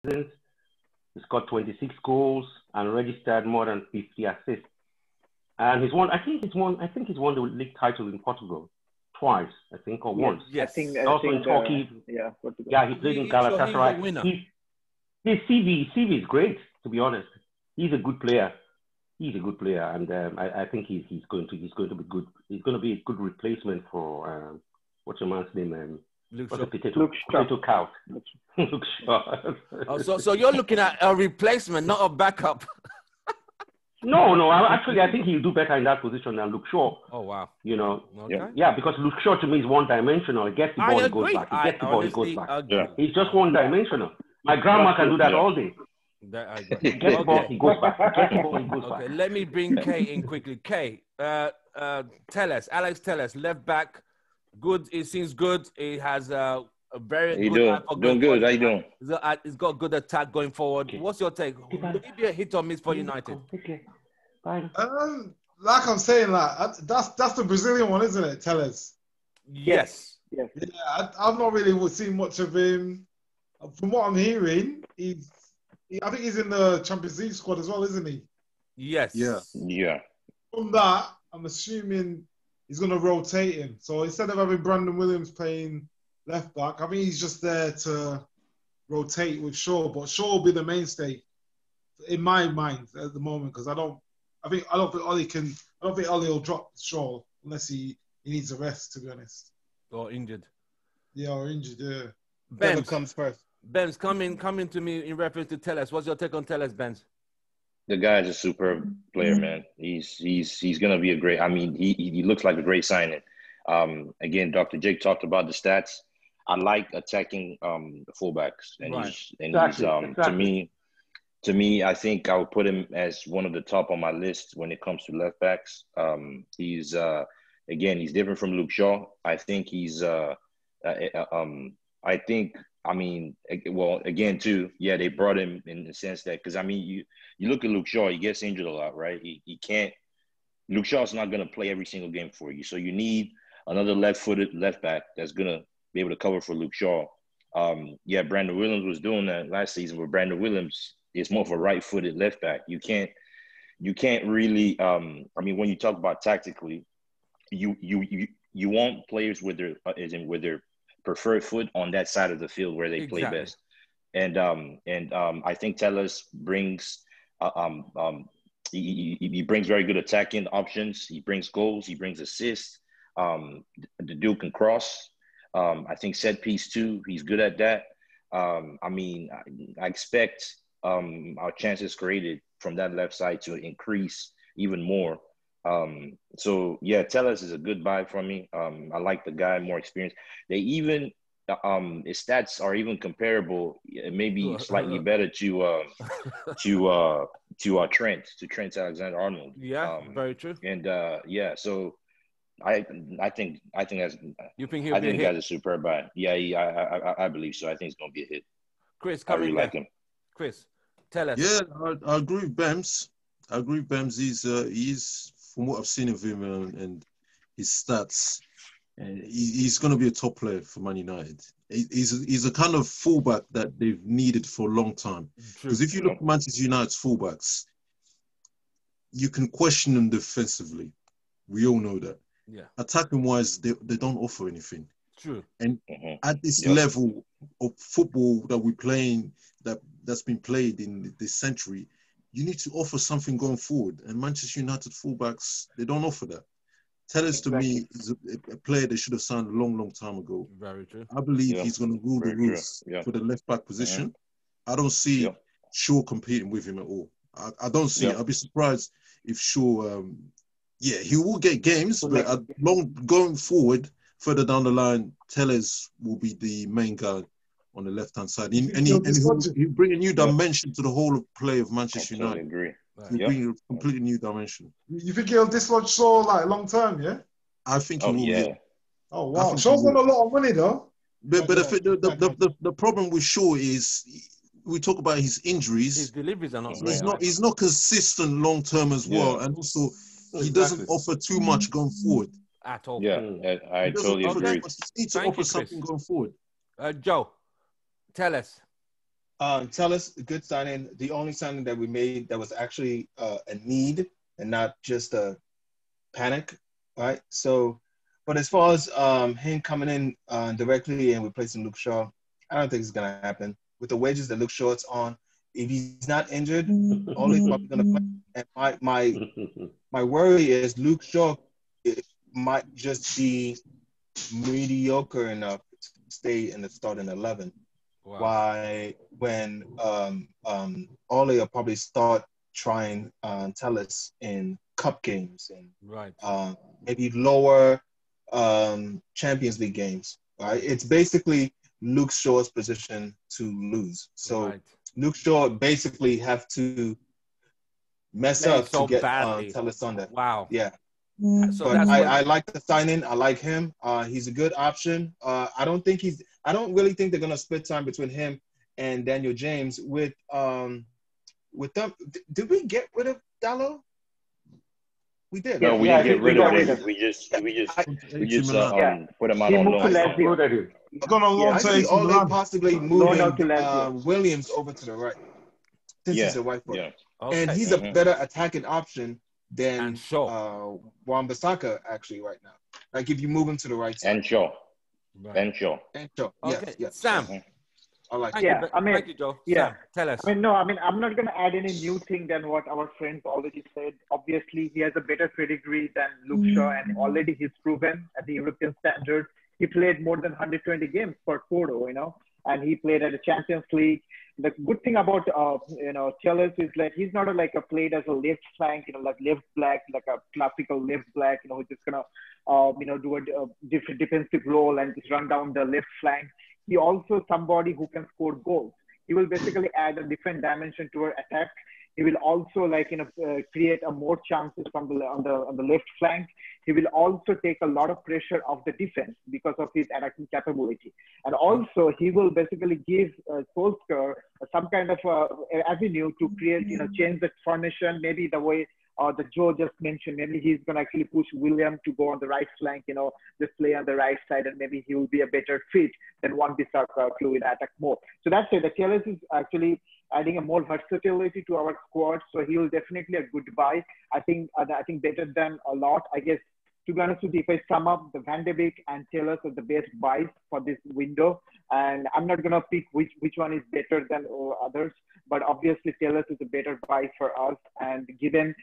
seasons. He scored 26 goals and registered more than 50 assists. And he's won. I think he's won the league title in Portugal twice. I think, or once. Yes. Also in Turkey. Portugal. Yeah, he played in Galatasaray. His CV is great. To be honest, he's a good player. And I think he's going to be good. He's going to be a good replacement for what's your man's name? Luke Potato Cow. Luke Shaw. So you're looking at a replacement, not a backup. No. I think he'll do better in that position than Luke Shaw. Oh wow. You know. Okay. Yeah, because Luke Shaw to me is one-dimensional. He gets the ball, he goes back. He gets the ball, he goes back. Yeah. He's just one-dimensional. My grandma can do that all day. He gets the ball, he goes back. He gets the ball, he goes back. Let me bring Kay in quickly. Kay, Alex Telles, left back. Good. It seems good. He has a very good. Doing good. How you doing? He's got good attack going forward. Okay. What's your take? Will he be a hit or miss for United? Okay. Bye. Like I'm saying, that's the Brazilian one, isn't it? Telles. Yes. Yeah, I've not really seen much of him. From what I'm hearing, I think he's in the Champions League squad as well, isn't he? Yes. Yeah. From that, I'm assuming he's going to rotate him. So instead of having Brandon Williams playing left back, I think he's just there to rotate with Shaw. But Shaw will be the mainstay in my mind at the moment because I don't think Ollie will drop Shaw unless he needs a rest, to be honest. Or injured. Yeah, or injured. Yeah. Benz comes first. Benz, come in to me in reference to Telles. What's your take on Telles, Benz? The guy's a superb player, man. He's gonna be a great. I mean, he looks like a great signing. Again, Dr. Jake talked about the stats. I like attacking fullbacks, and exactly. To me, I think I would put him as one of the top on my list when it comes to left backs. He's different from Luke Shaw. I think they brought him in the sense that, because I mean, you look at Luke Shaw, he gets injured a lot, right? He can't. Luke Shaw's not going to play every single game for you, so you need another left-footed left back that's going to be able to cover for Luke Shaw. Brandon Williams was doing that last season, but Brandon Williams is more of a right-footed left back. You can't really. When you talk about tactically, you want players with their preferred foot on that side of the field where they play best. And I think Telles brings he brings very good attacking options. He brings goals. He brings assists. The dude can cross. I think set piece too. He's good at that. I expect our chances created from that left side to increase even more. Telles is a good buy for me. I like the guy, more experienced. They even his stats are even comparable, maybe slightly better to Trent Alexander-Arnold. Yeah, very true. And so I think that's. You think I think the guy's a superb buy. Yeah, I believe so. I think it's gonna be a hit. Chris, I really like him. Chris, tell us. Yeah, I agree with Bems. He's from what I've seen of him and his stats, and he's going to be a top player for Man United. He's a kind of fullback that they've needed for a long time. Because if you look at Manchester United's fullbacks, you can question them defensively. We all know that. Yeah. Attacking wise, they don't offer anything. True. And at this level of football that we're playing, that's been played in this century, you need to offer something going forward. And Manchester United fullbacks, they don't offer that. Telles to me is a player they should have signed a long, long time ago. Very true. I believe he's going to rule the roost for the left back position. I don't see Shaw competing with him at all. I don't see it. I'll be surprised if Shaw, he will get games, but going forward, further down the line, Telles will be the main guy on the left-hand side. And he'll bring a new dimension to the whole of play of Manchester United. I agree. He'll bring a completely new dimension. You think he'll dislodge Shaw long term, yeah? I think he will. Yeah. Oh, wow. Shaw's got a lot of money, though. But the problem with Shaw is, we talk about his injuries. His deliveries are not great. He's not consistent long-term as well. And also, he doesn't offer too much going forward. At all. Yeah, I totally agree. He needs to offer something going forward. Joe, tell us. Tell us, a good signing. The only signing that we made that was actually a need and not just a panic, right? So, but as far as him coming in directly and replacing Luke Shaw, I don't think it's gonna happen. With the wages that Luke Shaw's on, if he's not injured, Ole's probably gonna play. And my worry is Luke Shaw might just be mediocre enough to stay in the starting 11. Wow. Why when Ole will probably start trying Telles in cup games and maybe lower Champions League games. Right? It's basically Luke Shaw's position to lose. So Luke Shaw basically have to mess up to get Telles on that. Wow. Yeah. So but I like the signing. I like him. He's a good option. I don't really think they're gonna split time between him and Daniel James with them. Did we get rid of Dallo? We did. No, we didn't get rid of him. We just put him out on loan. He's gone on loan to Ole possibly moving Williams over to the right. Since he's a right foot. Yeah. Okay. And he's a better attacking option than Wan-Bissaka actually right now. Like if you move him to the right side. And Shaw. Okay. Yes. Sam. I like Thank you, Joe. Yeah. Sam, tell us. I'm not going to add any new thing than what our friends already said. Obviously, he has a better pedigree than Luke Shaw, and already he's proven at the European standard. He played more than 120 games for Porto, and he played at the Champions League. The good thing about Telles is like he's not played as a left flank, like left back, like a classical left back, who's just gonna do a different defensive role and just run down the left flank. He also somebody who can score goals. He will basically add a different dimension to our attack. He will also create a more chances from on the left flank. He will also take a lot of pressure off the defense because of his attacking capability. And also he will basically give Solskjaer some kind of avenue to create, change the formation, maybe the way that Joe just mentioned. Maybe he's going to actually push William to go on the right flank, just play on the right side, and maybe he will be a better fit than Wan-Bissaka to attack more. So that's it. The Telles is actually adding a more versatility to our squad. So he will definitely a good buy. I think better than a lot. I guess, to be honest with you, if I sum up, the Van de Beek and Telles are the best buys for this window. And I'm not going to pick which one is better than others. But obviously, Telles is a better buy for us. And given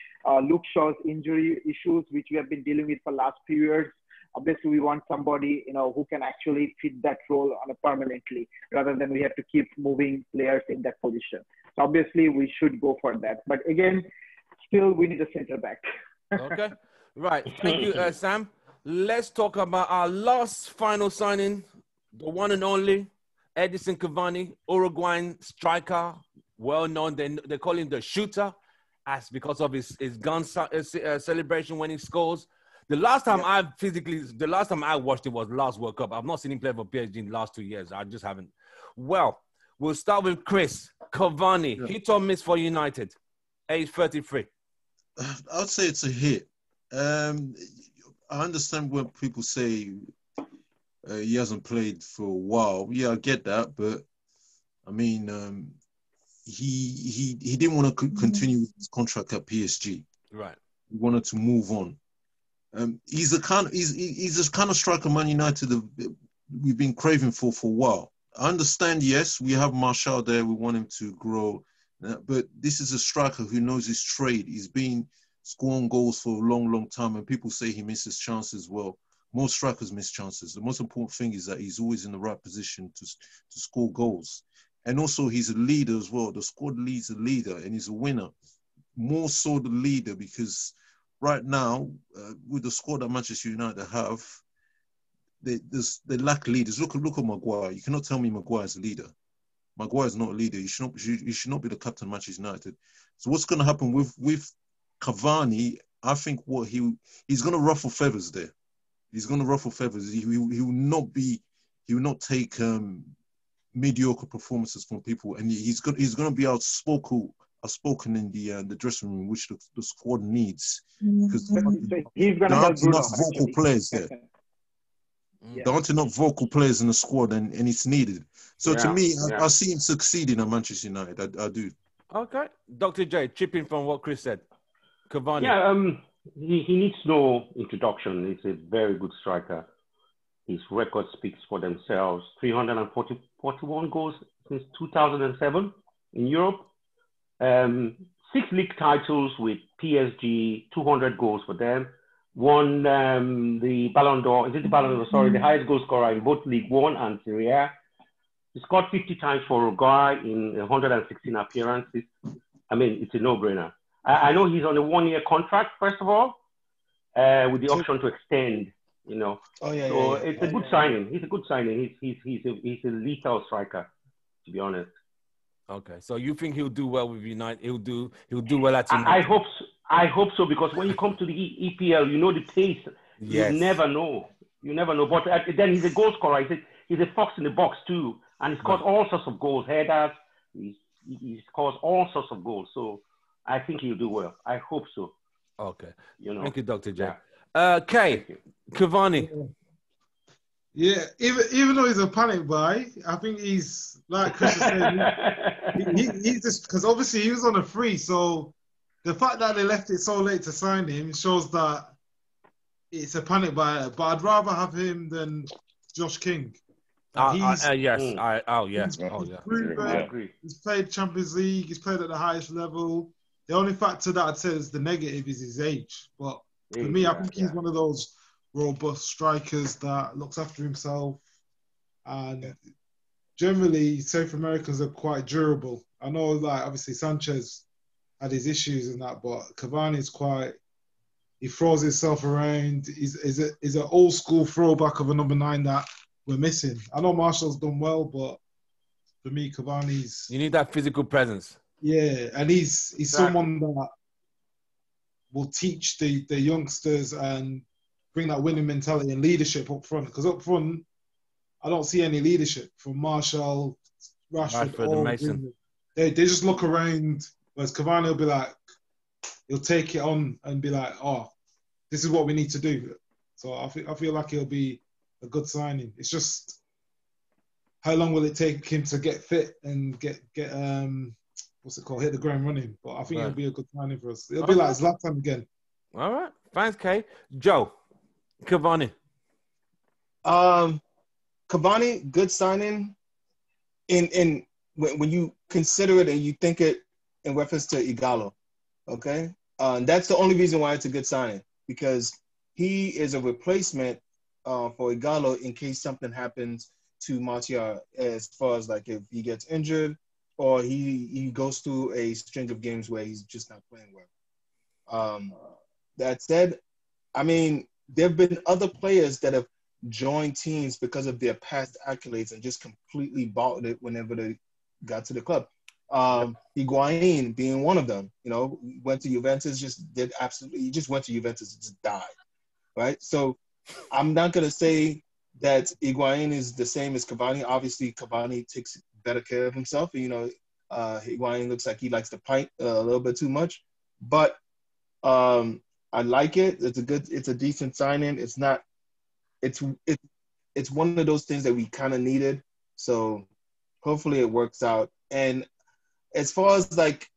Luke Shaw's injury issues, which we have been dealing with for the last few years, obviously we want somebody, who can actually fit that role on a permanently, rather than we have to keep moving players in that position. So obviously we should go for that. But again, still we need a center back. Okay. Right. Thank you, Sam. Let's talk about our last final signing, the one and only Edinson Cavani, Uruguayan striker, well known. They call him the shooter, as because of his gun celebration when he scores. The last time I watched it was last World Cup. I've not seen him play for PSG in the last 2 years. I just haven't. Well, we'll start with Chris. Cavani, hit or miss for United, age 33. I'd say it's a hit. I understand when people say he hasn't played for a while. Yeah, I get that, but I mean, he didn't want to continue with his contract at PSG. Right. He wanted to move on. He's a kind of striker Man United we've been craving for a while. I understand, yes, we have Martial there. We want him to grow. But this is a striker who knows his trade. He's been scoring goals for a long, long time. And people say he misses chances. Well, most strikers miss chances. The most important thing is that he's always in the right position to score goals. And also, he's a leader as well. The squad leads a leader, and he's a winner. More so the leader, because right now, with the squad that Manchester United have, they lack leaders. Look at Maguire. You cannot tell me Maguire's a leader. Maguire's not a leader. He should not be the captain of Manchester United. So what's going to happen with Cavani? I think he's going to ruffle feathers there. He's going to ruffle feathers. He will not take mediocre performances from people, and he's going to be outspoken in the dressing room, which the squad needs, because he's going to help Bruno, enough vocal players there. There aren't enough vocal players in the squad, and it's needed. So to me, I see him succeeding at Manchester United. I do. Okay. Dr. J, chipping from what Chris said. Cavani. Yeah, he needs no introduction. He's a very good striker. His record speaks for themselves. 341 goals since 2007 in Europe. 6 league titles with PSG, 200 goals for them. Won the Ballon d'Or. Is it the Ballon d'Or? Sorry, the highest goal scorer in both League One and Serie A. He scored 50 times for Uruguay in 116 appearances. I mean, it's a no-brainer. I know he's on a 1-year contract, first of all, with the option to extend, you know. It's a good signing. He's a good signing. He's a lethal striker, to be honest. Okay, so you think he'll do well with United? He'll do well at United. I hope so, because when you come to the EPL, you know the pace. Yes. You never know. But then he's a goal scorer. He's a fox in the box too, and he scores all sorts of goals, headers. He scores all sorts of goals. So I think he'll do well. I hope so. Okay. You know. Thank you, Dr. J. Kay, Cavani. Yeah, even though he's a panic buy, I think he's, like Chris was saying, he's just, because obviously he was on a free, so the fact that they left it so late to sign him shows that it's a panic buy. But I'd rather have him than Josh King. Yes. He's played Champions League. He's played at the highest level. The only factor that I'd say is the negative is his age. But for me, I think he's one of those robust strikers that looks after himself. And generally, South Americans are quite durable. I know, like, obviously Sanchez had his issues and that, but Cavani is quite, he throws himself around. He's an old school throwback of a number 9 that we're missing. I know Marshall's done well, but for me, Cavani's... You need that physical presence. Yeah, and he's someone that will teach the youngsters and bring that winning mentality and leadership up front. Because up front, I don't see any leadership from Marshall, Rashford or Mason. They just look around, whereas Cavani will be like, he'll take it on and be like, oh, this is what we need to do. So I feel like he'll be a good signing. It's just how long will it take him to get fit and get what's it called, hit the ground running. But I think it'll be a good signing for us. It'll be like Zlatan again. All right. Thanks, Kay. Joe, Cavani. Cavani, good signing. In when you consider it and you think it in reference to Igalo, okay? That's the only reason why it's a good signing, because he is a replacement for Igalo in case something happens to Martial, as far as like if he gets injured or he goes through a string of games where he's just not playing well. That said, I mean, there have been other players that have joined teams because of their past accolades and just completely bought it whenever they got to the club. Higuain being one of them, you know, went to Juventus, he just went to Juventus and just died, right? So I'm not going to say that Higuain is the same as Cavani. Obviously, Cavani takes better care of himself. You know, Higuain looks like he likes to pint a little bit too much, but I like it. It's a decent signing. It's one of those things that we kind of needed. So hopefully it works out. And as far as like,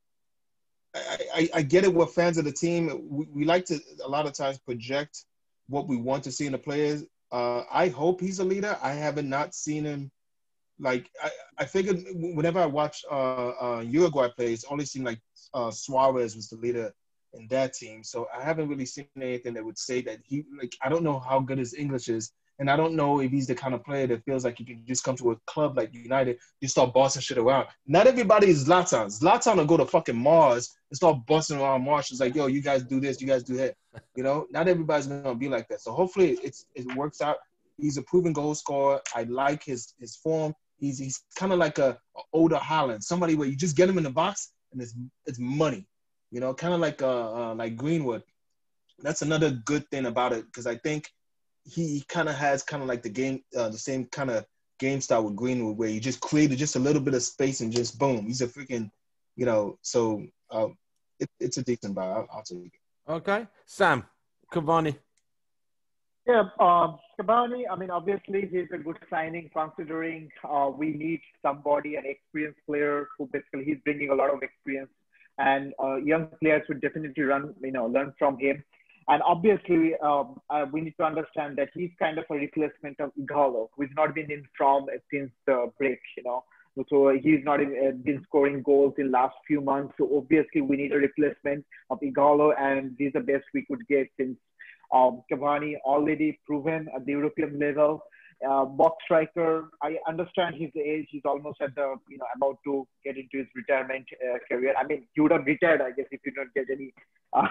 I get it. We're fans of the team. We like to a lot of times project what we want to see in the players. I hope he's a leader. I haven't not seen him. Like I figured whenever I watched Uruguay play, it's only seemed like Suarez was the leader in that team. So I haven't really seen anything that would say that I don't know how good his English is. And I don't know if he's the kind of player that feels like he can just come to a club like United, you start bossing shit around. Not everybody is Zlatan. Zlatan will go to fucking Mars and start bossing around Mars. It's like, yo, you guys do this, you guys do that. You know, not everybody's going to be like that. So hopefully it works out. He's a proven goal scorer. I like his form. He's kind of like a older Haaland, somebody where you just get him in the box and it's money. You know, kind of like Greenwood. That's another good thing about it, because I think he kind of has kind of like the same kind of game style with Greenwood, where he just created just a little bit of space and just boom, he's a freaking, you know. So it's a decent buy. I'll take it. Okay, Sam, Cavani. Yeah, Cavani, I mean, obviously he's a good signing considering we need somebody, an experienced player who basically he's bringing a lot of experience, and young players would definitely learn from him. And obviously, we need to understand that he's kind of a replacement of Igalo, who's not been in form since the break, So he's not been scoring goals in last few months. So obviously, we need a replacement of Igalo, and he's the best we could get since Cavani already proven at the European level. Box striker, I understand his age. He's almost at the, about to get into his retirement career. I mean, he would have retired, I guess, if he don't get any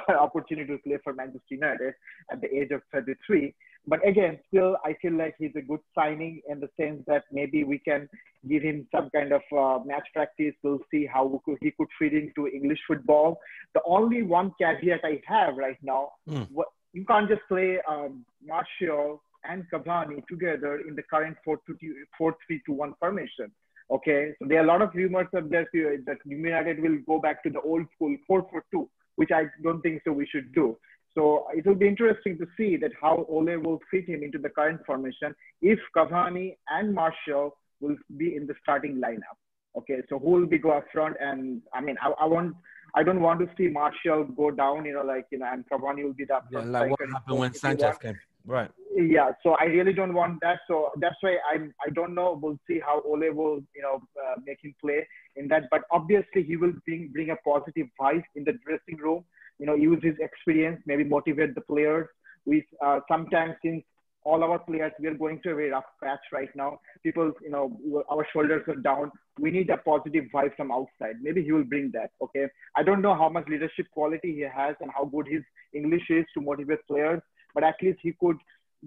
opportunity to play for Manchester United at the age of 33. But again, still, I feel like he's a good signing in the sense that maybe we can give him some kind of match practice. We'll see how he could fit into English football. The only one caveat I have right now, you can't just play Martial and Cavani together in the current 4-3-2-1 formation. Okay, so there are a lot of rumors of that United will go back to the old school 4-4-2, which I don't think so we should do. So it will be interesting to see that how Ole will fit him into the current formation if Cavani and Martial will be in the starting lineup. Okay, so who will be go up front? And I mean, I don't want to see Martial go down, and Cavani will be the up front. Yeah, like what happened when Sanchez came. Right. Yeah, so I really don't want that. So that's why I don't know. We'll see how Ole will, make him play in that. But obviously, he will bring a positive vibe in the dressing room. Use his experience, maybe motivate the players. We sometimes, since all our players, we are going through a very rough patch right now. People, our shoulders are down. We need a positive vibe from outside. Maybe he will bring that. Okay. I don't know how much leadership quality he has and how good his English is to motivate players, but at least he could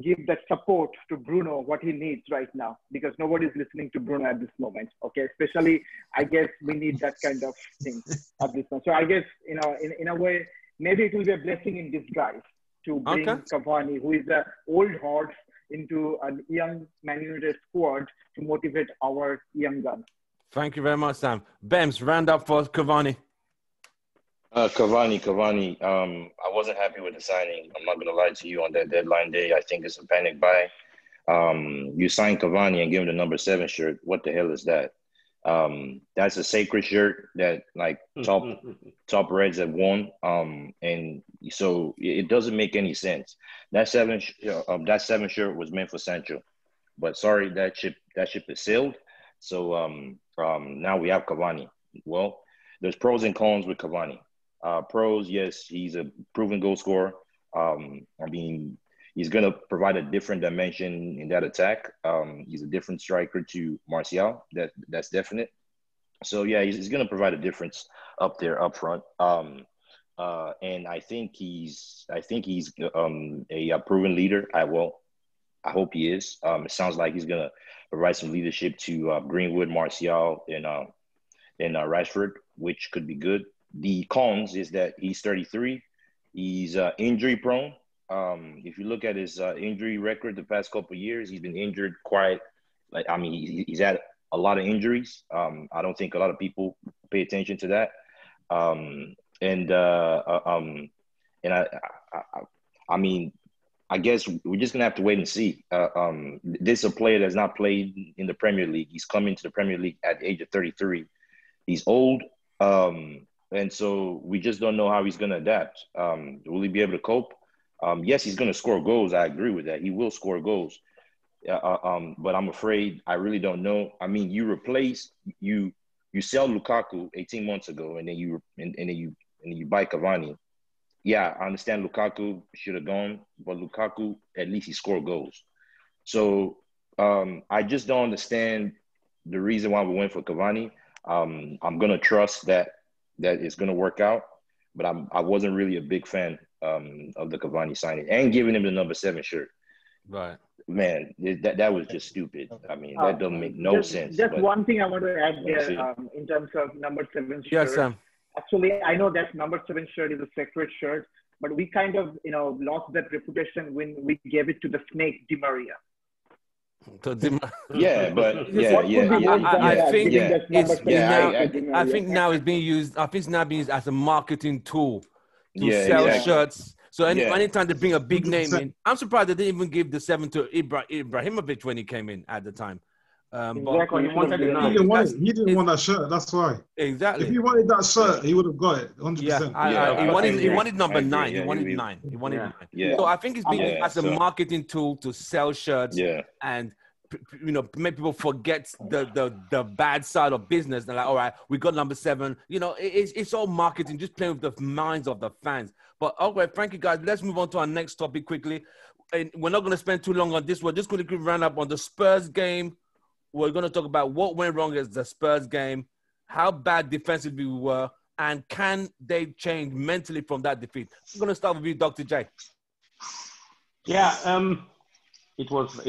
give that support to Bruno, what he needs right now, because nobody's listening to Bruno at this moment. Okay. Especially, I guess we need that kind of thing at this moment. So I guess, in a way, maybe it will be a blessing in disguise to bring Cavani, who is an old horse, into a young Man United squad to motivate our young guns. Thank you very much, Sam. Bems, round up for Cavani. Cavani. I wasn't happy with the signing. I'm not going to lie to you on that deadline day. I think it's a panic buy. You sign Cavani and give him the number 7 shirt. What the hell is that? That's a sacred shirt that top Reds have won. And so it doesn't make any sense. That 7 shirt was meant for Sancho, but sorry, that ship is sailed. So now we have Cavani. Well, there's pros and cons with Cavani. Pros, yes, he's a proven goal scorer. He's going to provide a different dimension in that attack. He's a different striker to Martial. That's definite. So yeah, he's going to provide a difference up there, up front. And I think he's a proven leader. I hope he is. It sounds like he's going to provide some leadership to Greenwood, Martial, and Rashford, which could be good. The cons is that he's 33. He's injury prone. If you look at his injury record the past couple of years, he's been injured quite. He's had a lot of injuries. I don't think a lot of people pay attention to that. I guess we're just gonna have to wait and see. This is a player that's not played in the Premier League. He's come into the Premier League at the age of 33. He's old, and so we just don't know how he's gonna adapt. Will he be able to cope? Yes, he's gonna score goals. I agree with that. He will score goals. But I'm afraid I really don't know. I mean, you sell Lukaku 18 months ago, and then you buy Cavani. Yeah, I understand Lukaku should have gone, but Lukaku, at least he scored goals. So I just don't understand the reason why we went for Cavani. I'm going to trust that it's going to work out, but I wasn't really a big fan of the Cavani signing and giving him the number 7 shirt. Right. Man, that was just stupid. I mean, that doesn't make no sense. Just one thing I want to add there in terms of number 7 shirt. Yes, Sam. Actually, I know that number 7 shirt is a sacred shirt, but we kind of, lost that reputation when we gave it to the snake, Di Maria. Yeah, but I think now it's being used. I think it's now being used as a marketing tool to sell shirts. So anytime they bring a big name in, I'm surprised they didn't even give the 7 to Ibrahimovic when he came in at the time. Exactly. He wanted the 9. He didn't want that shirt. That's why. Exactly. If he wanted that shirt, he would have got it 100%. He wanted number 9. He wanted 9. He wanted 9. Yeah. So I think it's being used as a marketing tool to sell shirts and make people forget the bad side of business. They're like, all right, we got number 7. It's all marketing, just playing with the minds of the fans. But okay, thank you guys. Let's move on to our next topic quickly. And we're not going to spend too long on this. We're just going to round up on the Spurs game. We're going to talk about what went wrong as the Spurs game, how bad defensively we were, and can they change mentally from that defeat? I'm going to start with you, Dr. J. Yeah, it was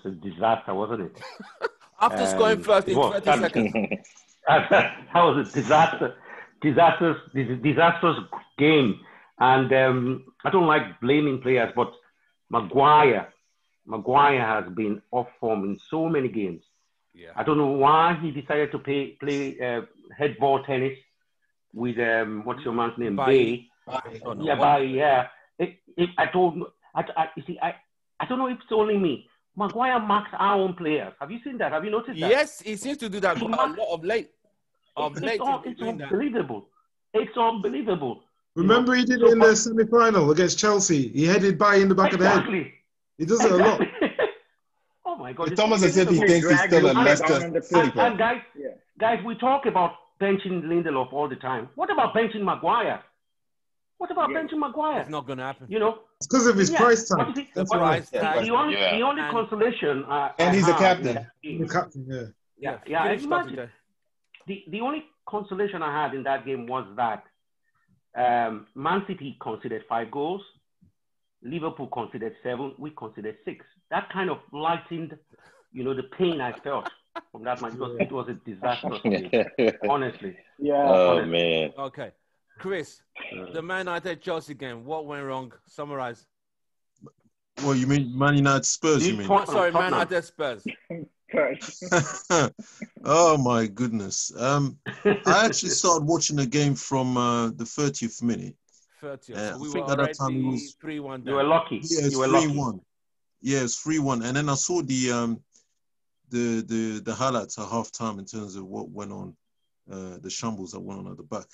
a disaster, wasn't it? After scoring first in 30 seconds. That was a disastrous game. And I don't like blaming players, but Maguire has been off form in so many games. Yeah. I don't know why he decided to play head ball tennis with what's your man's name? Bay. Yeah. I don't know if it's only me. Maguire marks our own players. Have you seen that? Have you noticed that? Yes, he seems to do that a lot of late. It's unbelievable. It's unbelievable. Remember, he did it in the semi-final against Chelsea. He headed by in the back of the head. He does it a lot. Oh my God! It's almost as if he thinks he's still a Leicester City player. And guys, we talk about benching Lindelof all the time. What about benching Maguire? It's not going to happen. It's because of his price tag. The price tag. The only consolation. And he's a captain. The captain, Imagine, the only consolation I had in that game was that Man City conceded 5 goals. Liverpool conceded 7. We conceded 6. That kind of lightened, the pain I felt from that match because it was a disaster for me, honestly. Yeah. Oh, man. Okay. Chris, the Man United Chelsea game, what went wrong? Summarize. Well, you mean Man United Spurs, you mean? Sorry, Man United Spurs. Oh, my goodness. I actually started watching the game from the 30th minute. 30th. I think at that time it was 3-1. You were lucky. Yeah, it's 3-1. Yeah, it's 3-1. And then I saw the highlights at half time in terms of what went on, the shambles that went on at the back.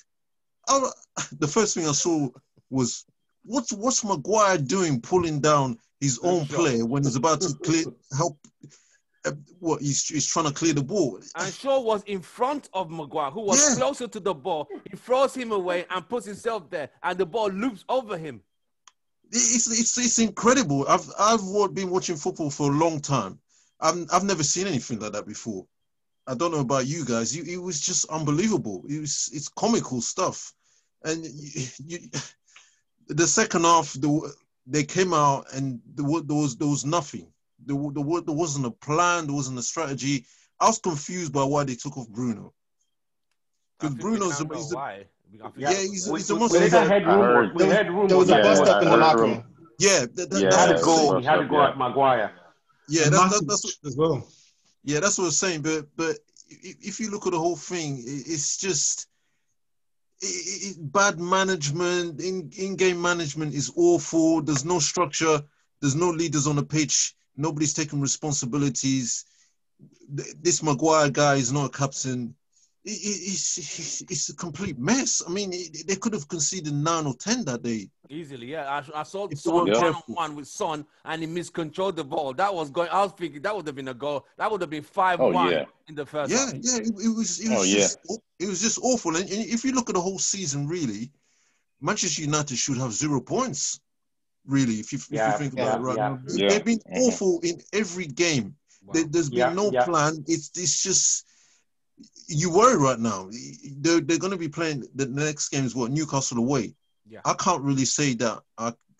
The first thing I saw was what's Maguire doing, pulling down his own player when he's about to help. He's trying to clear the ball. And Shaw was in front of Maguire, who was closer to the ball. He throws him away and puts himself there, and the ball loops over him. It's incredible. I've been watching football for a long time. I've never seen anything like that before. I don't know about you guys. It was just unbelievable. It's comical stuff. And the second half, they came out and there was nothing. There wasn't a plan. There wasn't a strategy. I was confused by why they took off Bruno. Because Bruno's he's a most. We had room. There was a bust up in the locker room. Yeah, he had to go at Maguire. Yeah, that's as well. Yeah, that's what I was saying. But if you look at the whole thing, it's just bad management. In-game management is awful. There's no structure. There's no leaders on the pitch. Nobody's taking responsibilities. This Maguire guy is not a captain. It's a complete mess. I mean, they could have conceded 9 or 10 that day. Easily, yeah. I saw Son one-on-one with Son, and he miscontrolled the ball. That was going. I was thinking that would have been a goal. That would have been 5-1 in the first half. It was just awful. And if you look at the whole season, really, Manchester United should have 0 points. Really, if you think about it right now, they've been awful in every game. Wow. There's been no plan. It's just. You worry right now. They're going to be playing the next game is Newcastle away. Yeah. I can't really say that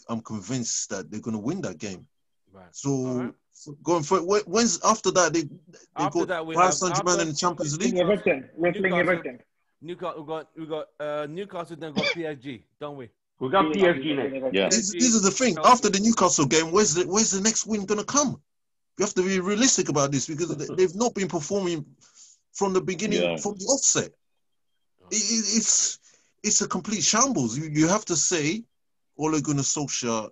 I'm convinced that they're going to win that game. Right. So going for when's after that they got Paris Saint-Germain in the Champions League. We're playing Everton. Newcastle. We got Newcastle. Then got PSG, don't we? We got PSG next. Yeah. This is the thing. After the Newcastle game, where's the next win going to come? You have to be realistic about this because they've not been performing from the beginning, from the offset. It's a complete shambles. You have to say Ole Gunnar Solskjaer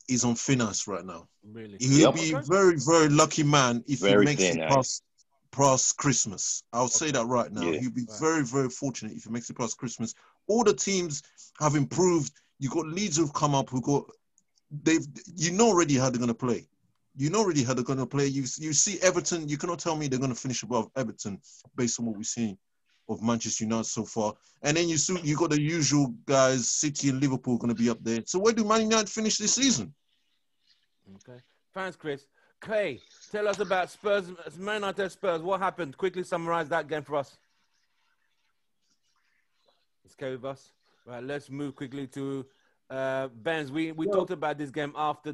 is on thin ice right now. Really? He'll be a very, very lucky man if he makes it past Christmas. I'll say that right now. He'll be very, very fortunate if he makes it past Christmas. All the teams have improved. You got Leeds who've come up, you know already how they're going to play. You know already how they're going to play. You see Everton, you cannot tell me they're going to finish above Everton based on what we've seen of Manchester United so far. And then you got the usual guys, City and Liverpool going to be up there. So where do Man United finish this season? Okay. Thanks, Chris. Clay, tell us about Spurs, Man United Spurs. What happened? Quickly summarize that game for us. Is Clay with us? Right, let's move quickly to Benz. We talked about this game after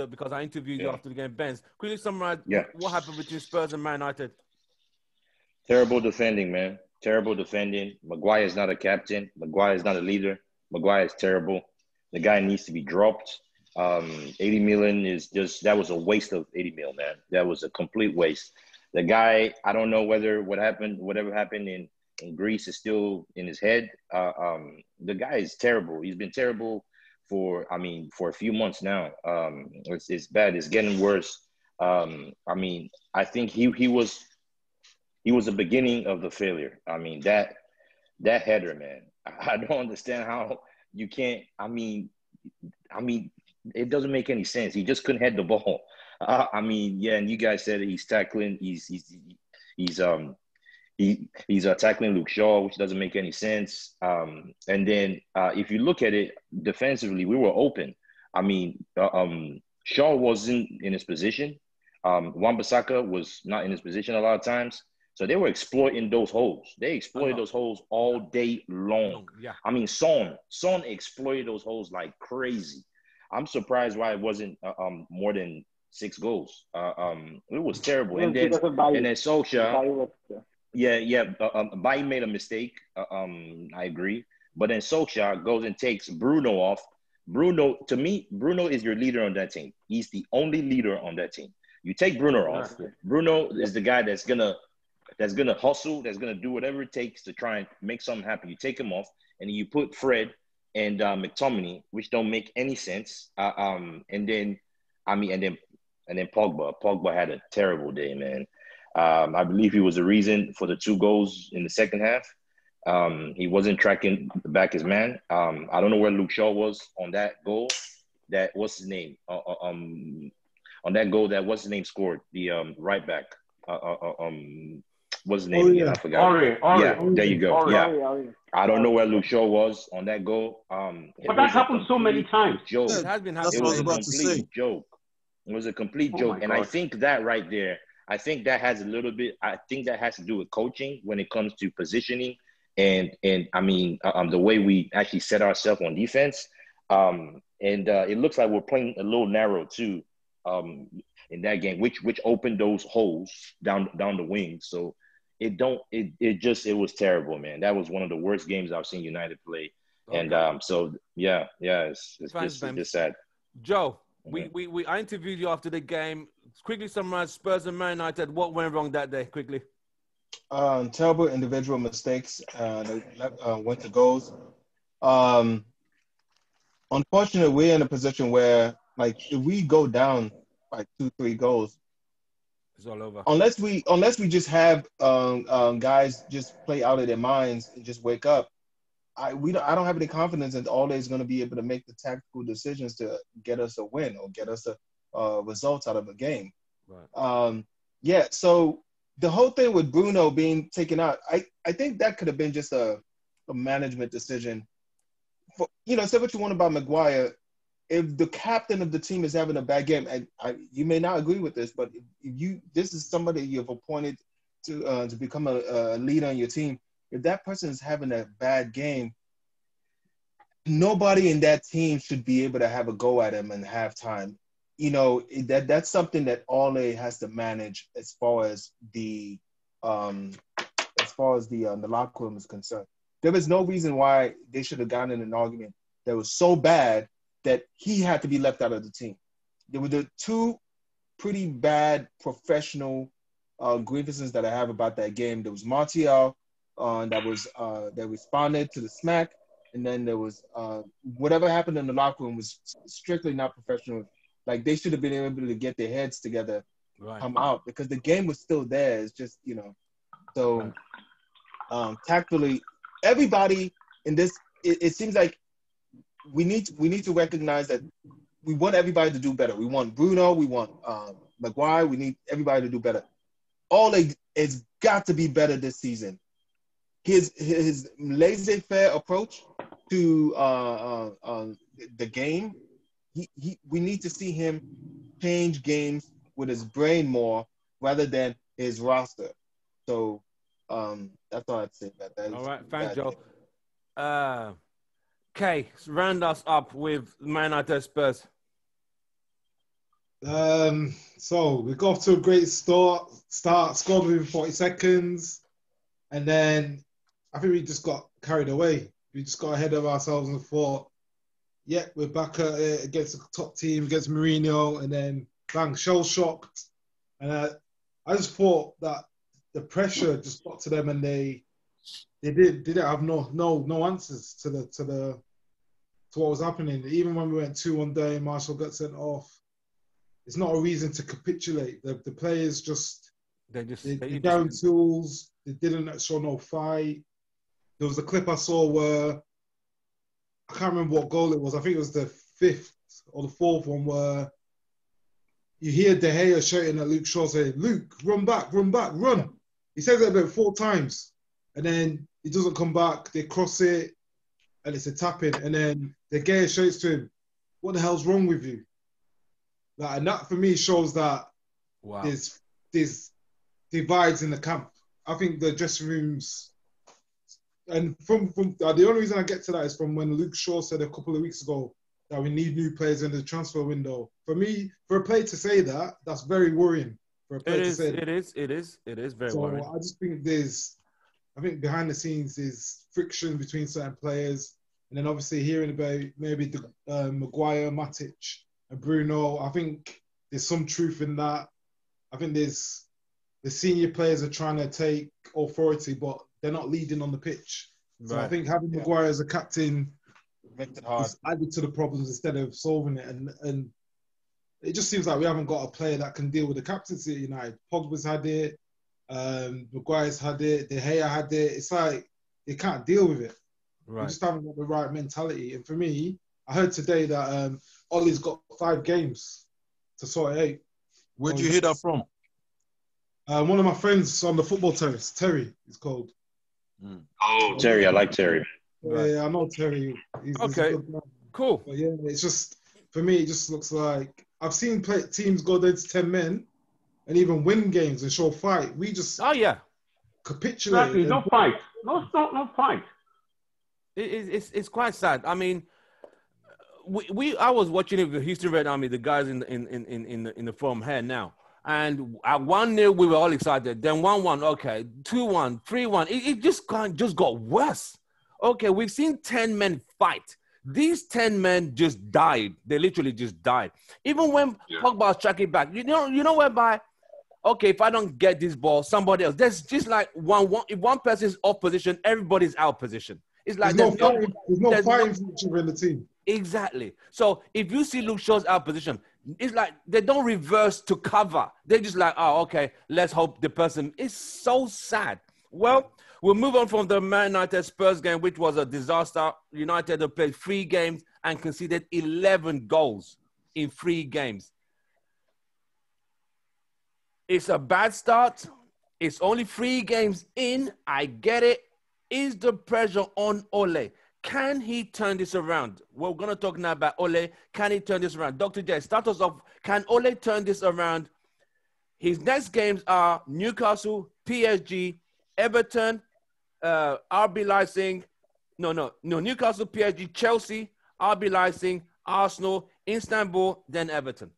because I interviewed you after the game. Benz, quickly summarize what happened between Spurs and Man United. Terrible defending, man. Terrible defending. Maguire is not a captain. Maguire is not a leader. Maguire is terrible. The guy needs to be dropped. 80 million that was a waste of 80 mil, man. That was a complete waste. The guy, I don't know whatever happened in Greece is still in his head. The guy is terrible. He's been terrible for a few months now. It's bad. It's getting worse. I think he was the beginning of the failure. That header, man. I don't understand how you can't. It doesn't make any sense. He just couldn't head the ball. And you guys said he's tackling. He's tackling Luke Shaw, which doesn't make any sense. And then if you look at it defensively, we were open. Shaw wasn't in his position. Wan-Bissaka was not in his position a lot of times. So they were exploiting those holes. They exploited those holes all day long. Yeah. Son exploited those holes like crazy. I'm surprised why it wasn't more than 6 goals. It was terrible. And then Solskjaer. Bailly made a mistake. I agree. But then Solskjaer goes and takes Bruno off. Bruno is your leader on that team. He's the only leader on that team. You take Bruno off. Bruno is the guy that's gonna hustle, that's gonna do whatever it takes to try and make something happen. You take him off, and you put Fred and McTominay, which don't make any sense. And then Pogba. Pogba had a terrible day, man. I believe he was the reason for the 2 goals in the second half. He wasn't tracking back his man. I don't know where Luke Shaw was on that goal. What's his name? On that goal what's his name scored? The right back. What's his name again? I forgot. Ori. Yeah, there you go. Ori. Yeah. I don't know where Luke Shaw was on that goal. But that happened so many times. Joke. It has been happening. It was a complete joke. It was a complete joke. And I think that right there, that has to do with coaching when it comes to positioning and the way we actually set ourselves on defense. It looks like we're playing a little narrow too in that game, which opened those holes down the wing. So it was terrible, man. That was one of the worst games I've seen United play. Okay. And it's just sad. Joe, I interviewed you after the game. Quickly summarize Spurs and Man United. What went wrong that day? Quickly. Terrible individual mistakes. Went to goals. Unfortunately, we're in a position where, if we go down by 2-3 goals, it's all over. Unless we just have guys just play out of their minds and just wake up. I don't have any confidence that Ole is going to be able to make the tactical decisions to get us a win or get us a results out of a game. Right. So the whole thing with Bruno being taken out, I think that could have been just a management decision. Say what you want about Maguire. If the captain of the team is having a bad game, you may not agree with this, but this is somebody you've appointed to become a leader on your team. If that person is having a bad game, nobody in that team should be able to have a go at him in halftime. That's something that Ole has to manage as far as the locker room is concerned. There was no reason why they should have gotten in an argument that was so bad that he had to be left out of the team. There were the 2 pretty bad professional grievances that I have about that game. There was Martial that responded to the smack, and then there was whatever happened in the locker room was strictly not professional. Like they should have been able to get their heads together, come out, because the game was still there. It's just, you know, so tactfully, everybody in this, it seems like we need to recognize that we want everybody to do better. We want Bruno, we want Maguire, we need everybody to do better. It's got to be better this season. His laissez-faire approach to the game, we need to see him change games with his brain more rather than his roster. So that's all I'd say about that. All right, thanks, Joe. Kay, round us up with Man United Spurs. So we got off to a great start, scored within 40 seconds, and then I think we just got carried away. We just got ahead of ourselves and thought, yeah, we're back against a top team, against Mourinho, and then bang, shell-shocked. And I just thought that the pressure just got to them, and they didn't have no answers to what was happening. Even when we went 2-1 down, Marshall got sent off. It's not a reason to capitulate. The players they down tools. They didn't show no fight. There was a clip I saw where I can't remember what goal it was. I think it was the 5th or the 4th one where you hear De Gea shouting at Luke Shaw saying, "Luke, run back, run." He says it about 4 times, and then he doesn't come back. They cross it, and it's a tap-in. And then De Gea shouts to him, "What the hell's wrong with you?" Like, and that for me shows that there's divides in the camp. I think the dressing rooms, and from the only reason I get to that is from when Luke Shaw said a couple of weeks ago that we need new players in the transfer window. For me, for a player to say that, that's very worrying. For a player to say that. It is very worrying. I just think I think behind the scenes is friction between certain players, and then obviously hearing about maybe the Maguire, Matic, and Bruno. I think there's some truth in that. I think the senior players are trying to take authority, but they're not leading on the pitch. So I think having Maguire as a captain has added to the problems instead of solving it. And it just seems like we haven't got a player that can deal with the captaincy at United. Pogba's had it. Maguire's had it. De Gea had it. It's like they can't deal with it. We just haven't got the right mentality. And for me, I heard today that Ole's got 5 games to sort it out. Where'd you hear that from? One of my friends on the football terrace, Terry, he's called. Oh, Terry, I like Terry. Yeah, I know Terry. He's a good man. Cool. But yeah, it's just, for me, it just looks like I've seen teams go down to 10 men and even win games and show fight. We just capitulate. Exactly. No fight. No fight. It's quite sad. I mean, I was watching it with the Houston Red Army, the guys in the forum here now. And at 1-0, we were all excited. Then 1-1, okay. 2-1, 3-1. It just got worse. Okay, we've seen 10 men fight. These 10 men just died. They literally just died. Even when Pogba was tracking back, you know whereby, okay, if I don't get this ball, somebody else. There's just like if one person's off position, everybody's out position. It's like there's no fighting feature in the team. Exactly. So if you see Luke Shaw's out position, it's like they don't reverse to cover. They're just like, oh, okay, let's hope the person is so sad. Well, we'll move on from the Man United Spurs game, which was a disaster. United have played 3 games and conceded 11 goals in 3 games. It's a bad start. It's only 3 games in. I get it. Is the pressure on Ole? Can he turn this around? We're going to talk now about Ole. Can he turn this around? Dr. J, start us off. Can Ole turn this around? His next games are Newcastle, PSG, Everton, RB Leipzig. Newcastle, PSG, Chelsea, RB Leipzig, Arsenal, Istanbul, then Everton.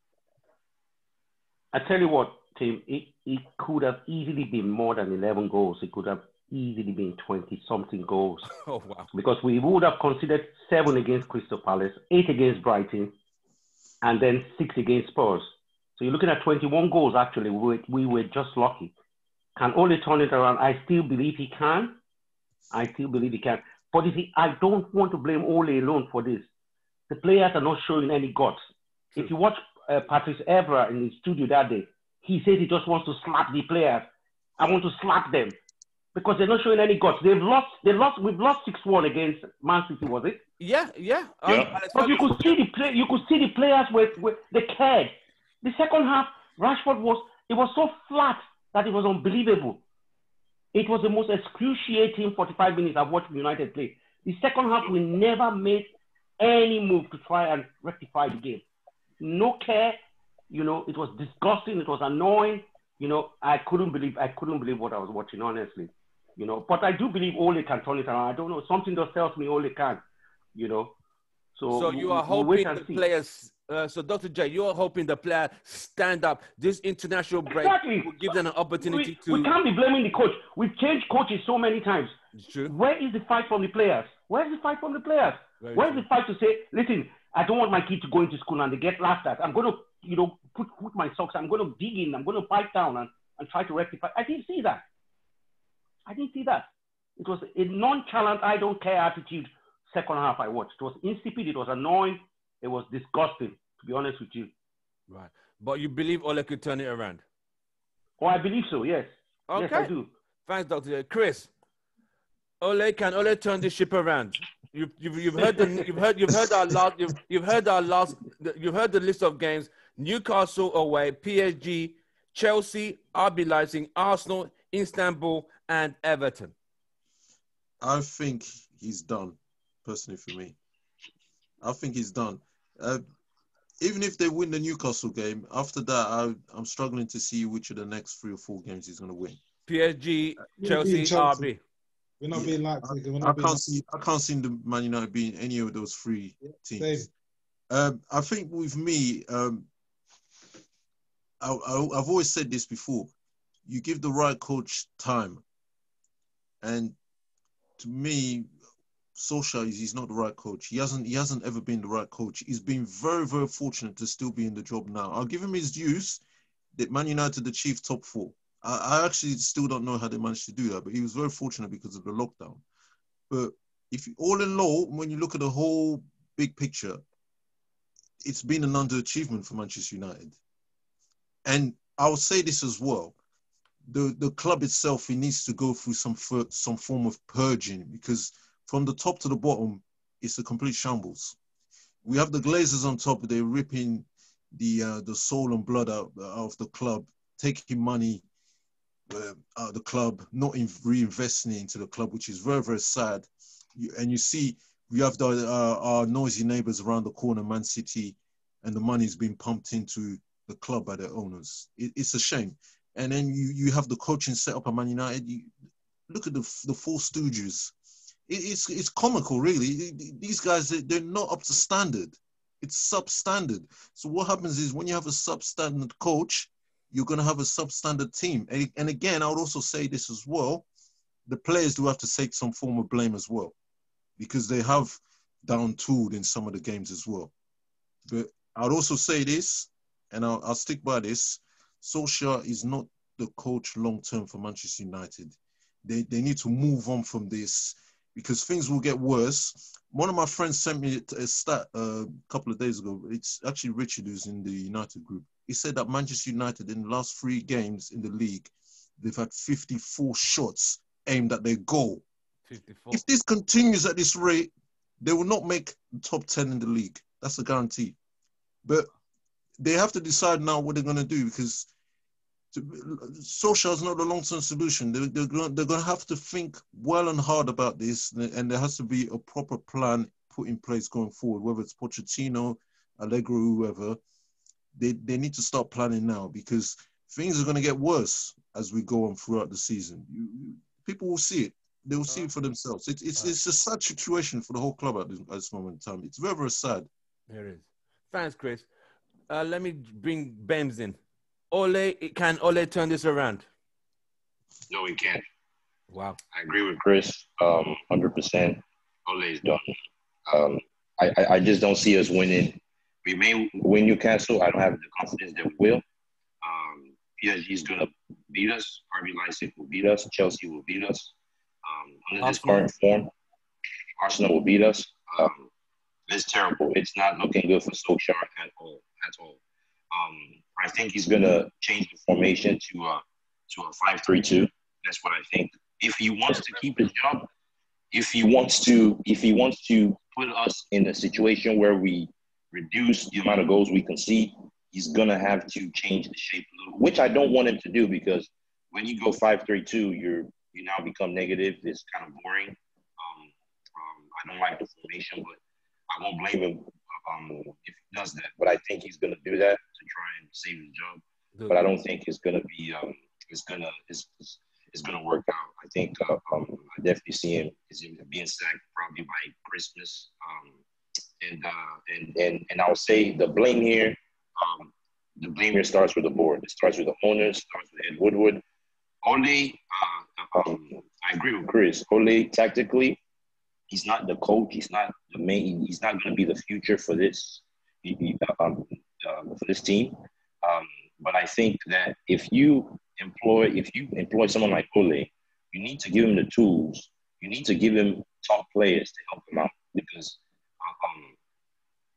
I tell you what, Tim, it could have easily been more than 11 goals. It could have easily been 20-something goals. Oh, wow. Because we would have considered 7 against Crystal Palace, 8 against Brighton, and then 6 against Spurs. So you're looking at 21 goals, actually. We were just lucky. Can Ole turn it around? I still believe he can. But you see, I don't want to blame Ole alone for this. The players are not showing any guts. If you watch Patrice Evra in the studio that day, he says he just wants to slap the players. I want to slap them because they're not showing any guts. We've lost 6-1 against Man City, was it? Yeah. But you could see the players were they cared. The second half, Rashford was so flat that it was unbelievable. It was the most excruciating 45 minutes I've watched United play. The second half, we never made any move to try and rectify the game. No care. It was disgusting. It was annoying. I couldn't believe what I was watching, honestly. But I do believe Ole can turn it around. I don't know. Something just tells me Ole can. So you are hoping the players. So Dr. J, you are hoping the players stand up. This international break will give them an opportunity to. We can't be blaming the coach. We've changed coaches so many times. It's true. Where is the fight from the players? Where is the fight from the players? Where is the fight to say, listen, I don't want my kid to go into school and they get laughed at. I'm going to, put my socks. I'm going to dig in. I'm going to fight down and try to rectify. I didn't see that. It was a nonchalant, I don't care attitude. Second half I watched. It was insipid. It was annoying. It was disgusting, to be honest with you. Right. But you believe Ole could turn it around? Oh, I believe so, yes. Okay. Yes, I do. Thanks, Dr. J. Chris, can Ole turn this ship around? You've heard the list of games: Newcastle away, PSG, Chelsea, RB Leipzig, Arsenal, Istanbul, and Everton. I think he's done, personally for me. I think he's done. Even if they win the Newcastle game, after that, I'm struggling to see which of the next 3 or 4 games he's going to win. PSG, Chelsea, RB. We're not being Leipzig. I can't see the Man United being any of those 3 teams. I think with me, I've always said this before. You give the right coach time. And to me, Solskjaer, he's not the right coach. He hasn't ever been the right coach. He's been very, very fortunate to still be in the job now. I'll give him his dues that Man United achieved top 4. I actually still don't know how they managed to do that, but he was very fortunate because of the lockdown. But all in all, when you look at the whole big picture, it's been an underachievement for Manchester United. And I'll say this as well. The club itself, it needs to go through some form of purging, because from the top to the bottom, it's a complete shambles. We have the Glazers on top, they're ripping the soul and blood out of the club, taking money out of the club, not reinvesting it into the club, which is very, very sad. You see, we have our noisy neighbours around the corner, Man City, and the money's been pumped into the club by their owners. It's a shame. And then you have the coaching set up at Man United. You look at the 4 stooges. It's comical, really. These guys, they're not up to standard. It's substandard. So what happens is when you have a substandard coach, you're going to have a substandard team. And again, I would also say this as well. The players do have to take some form of blame as well, because they have down-tooled in some of the games as well. But I'd also say this, and I'll stick by this. Solskjaer is not the coach long-term for Manchester United. They need to move on from this, because things will get worse. One of my friends sent me a stat a couple of days ago. It's actually Richard, who's in the United group. He said that Manchester United, in the last 3 games in the league, they've had 54 shots aimed at their goal. 54. If this continues at this rate, they will not make the top 10 in the league. That's a guarantee. But they have to decide now what they're going to do, because Solskjaer is not the long-term solution. They're going to have to think well and hard about this, and there has to be a proper plan put in place going forward, whether it's Pochettino, Allegro, whoever. They need to start planning now, because things are going to get worse as we go on throughout the season. People will see it. They will see it for themselves. It's a sad situation for the whole club at this moment in time. It's very, very sad. There is. Thanks, Chris. Let me bring Bems in. Can Ole turn this around? No, he can't. Wow. I agree with Chris 100%. Ole is done. I just don't see us winning. We may win Newcastle. I don't have the confidence that we will. PSG is going to beat us. RB Leipzig will beat us. Chelsea will beat us. Under this current form, Arsenal will beat us. It's terrible. It's not looking good for Solskjaer at all. At all. I think he's gonna change the formation to a 5-3-2. That's what I think. If he wants to keep his job, if he wants to put us in a situation where we reduce the amount of goals we concede, he's gonna have to change the shape a little, which I don't want him to do, because when you go 5-3-2, you now become negative. It's kind of boring. I don't like the formation, but I won't blame him if he does that. But I think he's gonna do that to try and save his job. But I don't think it's gonna be it's gonna work out. I think I definitely see him being sacked probably by Christmas. And I'll say the blame here starts with the board. It starts with the owners. Starts with Ed Woodward. Ole, I agree with Chris. Ole, tactically, he's not the coach. He's not the main. He's not going to be the future for this for this team. But I think that if you employ someone like Ole, you need to give him the tools. You need to give him top players to help him out, because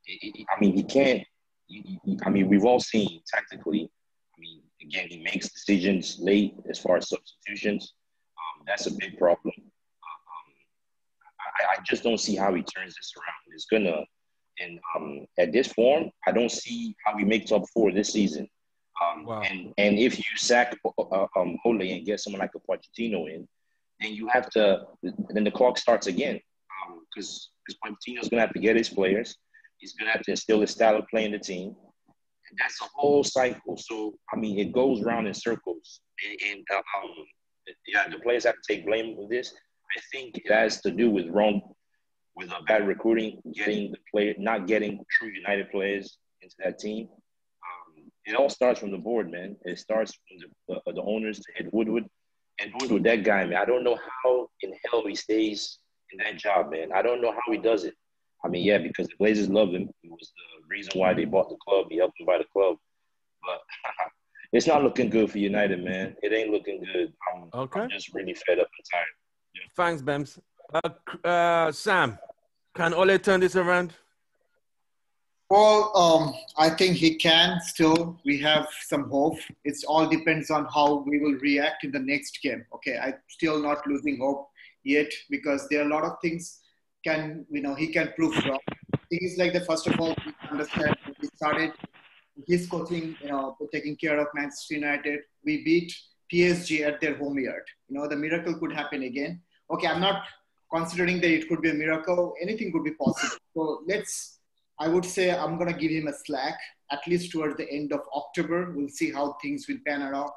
he can't. We've all seen tactically. Again, he makes decisions late as far as substitutions. That's a big problem. I just don't see how he turns this around. It's gonna, and at this form, I don't see how we make top 4 this season. Wow. And if you sack Ole and get someone like a Pochettino in, then you have to. Then the clock starts again, because Pochettino's gonna have to get his players. He's gonna have to instill his style of playing the team. And that's a whole cycle. So it goes round in circles. And the players have to take blame for this. I think it has to do with bad recruiting, not getting true United players into that team. It all starts from the board, man. It starts from the owners, Ed Woodward. Ed Woodward, that guy, man. I don't know how in hell he stays in that job, man. I don't know how he does it. Because the Glazers love him. He was the reason why they bought the club. He helped them buy the club. But it's not looking good for United, man. It ain't looking good. I'm just really fed up and tired. Yeah. Thanks, Bems. Sam, can Ole turn this around? Well, I think he can still. We have some hope. It all depends on how we will react in the next game. Okay, I'm still not losing hope yet, because there are a lot of things he can prove wrong. Things like first of all, we understand when he started his coaching, taking care of Manchester United. We beat PSG at their home yard. The miracle could happen again. Okay, I'm not considering that it could be a miracle. Anything could be possible. So I would say I'm going to give him a slack, at least towards the end of October. We'll see how things will pan out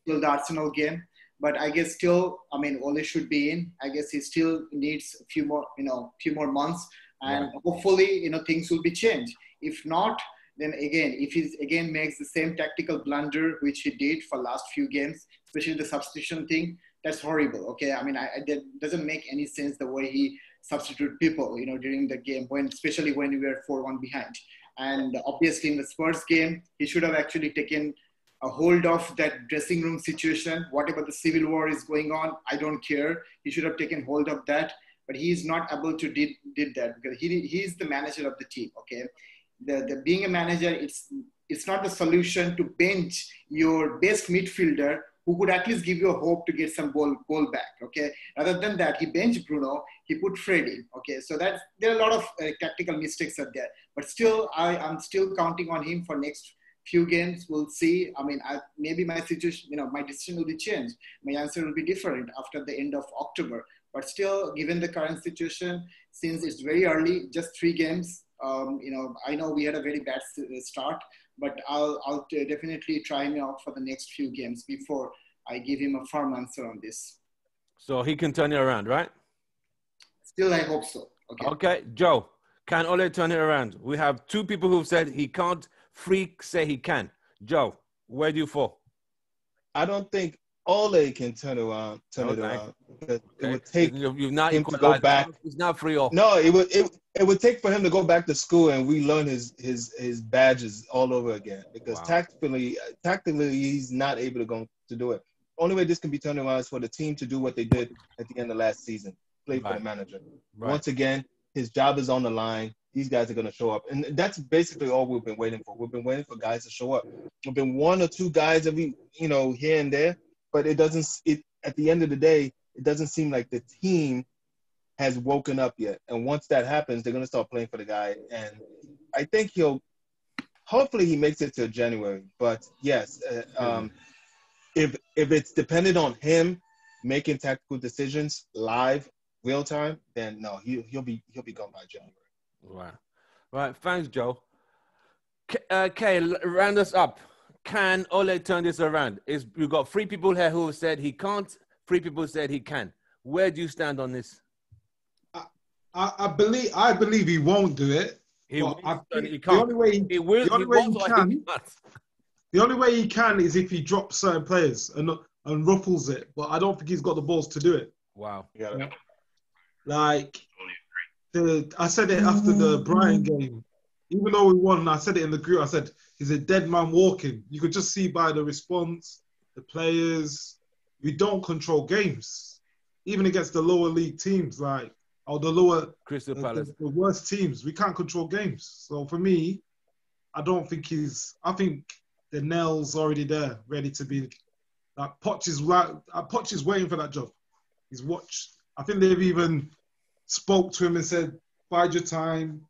till the Arsenal game. But I guess still, Ole should be in. I guess he still needs a few more months. And hopefully, things will be changed. If not, then again, if he again makes the same tactical blunder, which he did for last few games, especially the substitution thing, that's horrible. Okay, that doesn't make any sense the way he substitute people, during the game, especially when we were 4-1 behind. And obviously in the Spurs game, he should have actually taken a hold of that dressing room situation. Whatever the civil war is going on, I don't care. He should have taken hold of that, but he is not able to did that, because he is the manager of the team. Okay, the being a manager, it's not the solution to bench your best midfielder who could at least give you a hope to get some goal back. Okay, rather than that, he benched Bruno, he put Fred in. Okay, so there are a lot of tactical mistakes out there, but still, I'm still counting on him for next few games. We'll see. Maybe my situation, my decision will be changed. My answer will be different after the end of October. But still, given the current situation, since it's very early, just 3 games, I know we had a very bad start, but I'll definitely try him out for the next few games before I give him a firm answer on this. So he can turn it around, right? Still, I hope so. Okay, Joe, can Ole turn it around? We have 2 people who've said he can't. Freak say he can. Joe, where do you fall? I don't think Ole can turn it around. It would take You've not him to go back. It's not free all. No, it would take for him to go back to school and relearn his badges all over again, because tactically he's not able to do it. Only way this can be turned around is for the team to do what they did at the end of last season. play for the manager. Once again, his job is on the line. These guys are going to show up. And that's basically all we've been waiting for. We've been waiting for guys to show up. There've been one or two guys every, here and there, but at the end of the day, it doesn't seem like the team has woken up yet. And once that happens, they're going to start playing for the guy. And I think hopefully he makes it to January. But yes, if it's dependent on him making tactical decisions live, real time, then no, he'll be gone by January. Right. Thanks, Joe. Kay, round us up. Can Ole turn this around? We've got 3 people here who said he can't. 3 people said he can. Where do you stand on this? I believe he won't do it. He can't. The only way he can is if he drops certain players and ruffles it. But I don't think he's got the balls to do it. Wow. Yeah. Like I said it after the Brighton game. Even though we won, I said it in the group. I said he's a dead man walking. You could just see by the response, the players. We don't control games, even against the lower league teams, the Crystal Palace, the worst teams. We can't control games. So for me, I don't think I think the nail's already there, ready to be. Poch is waiting for that job. He's watched. I think they've even spoke to him and said, "Bide your time."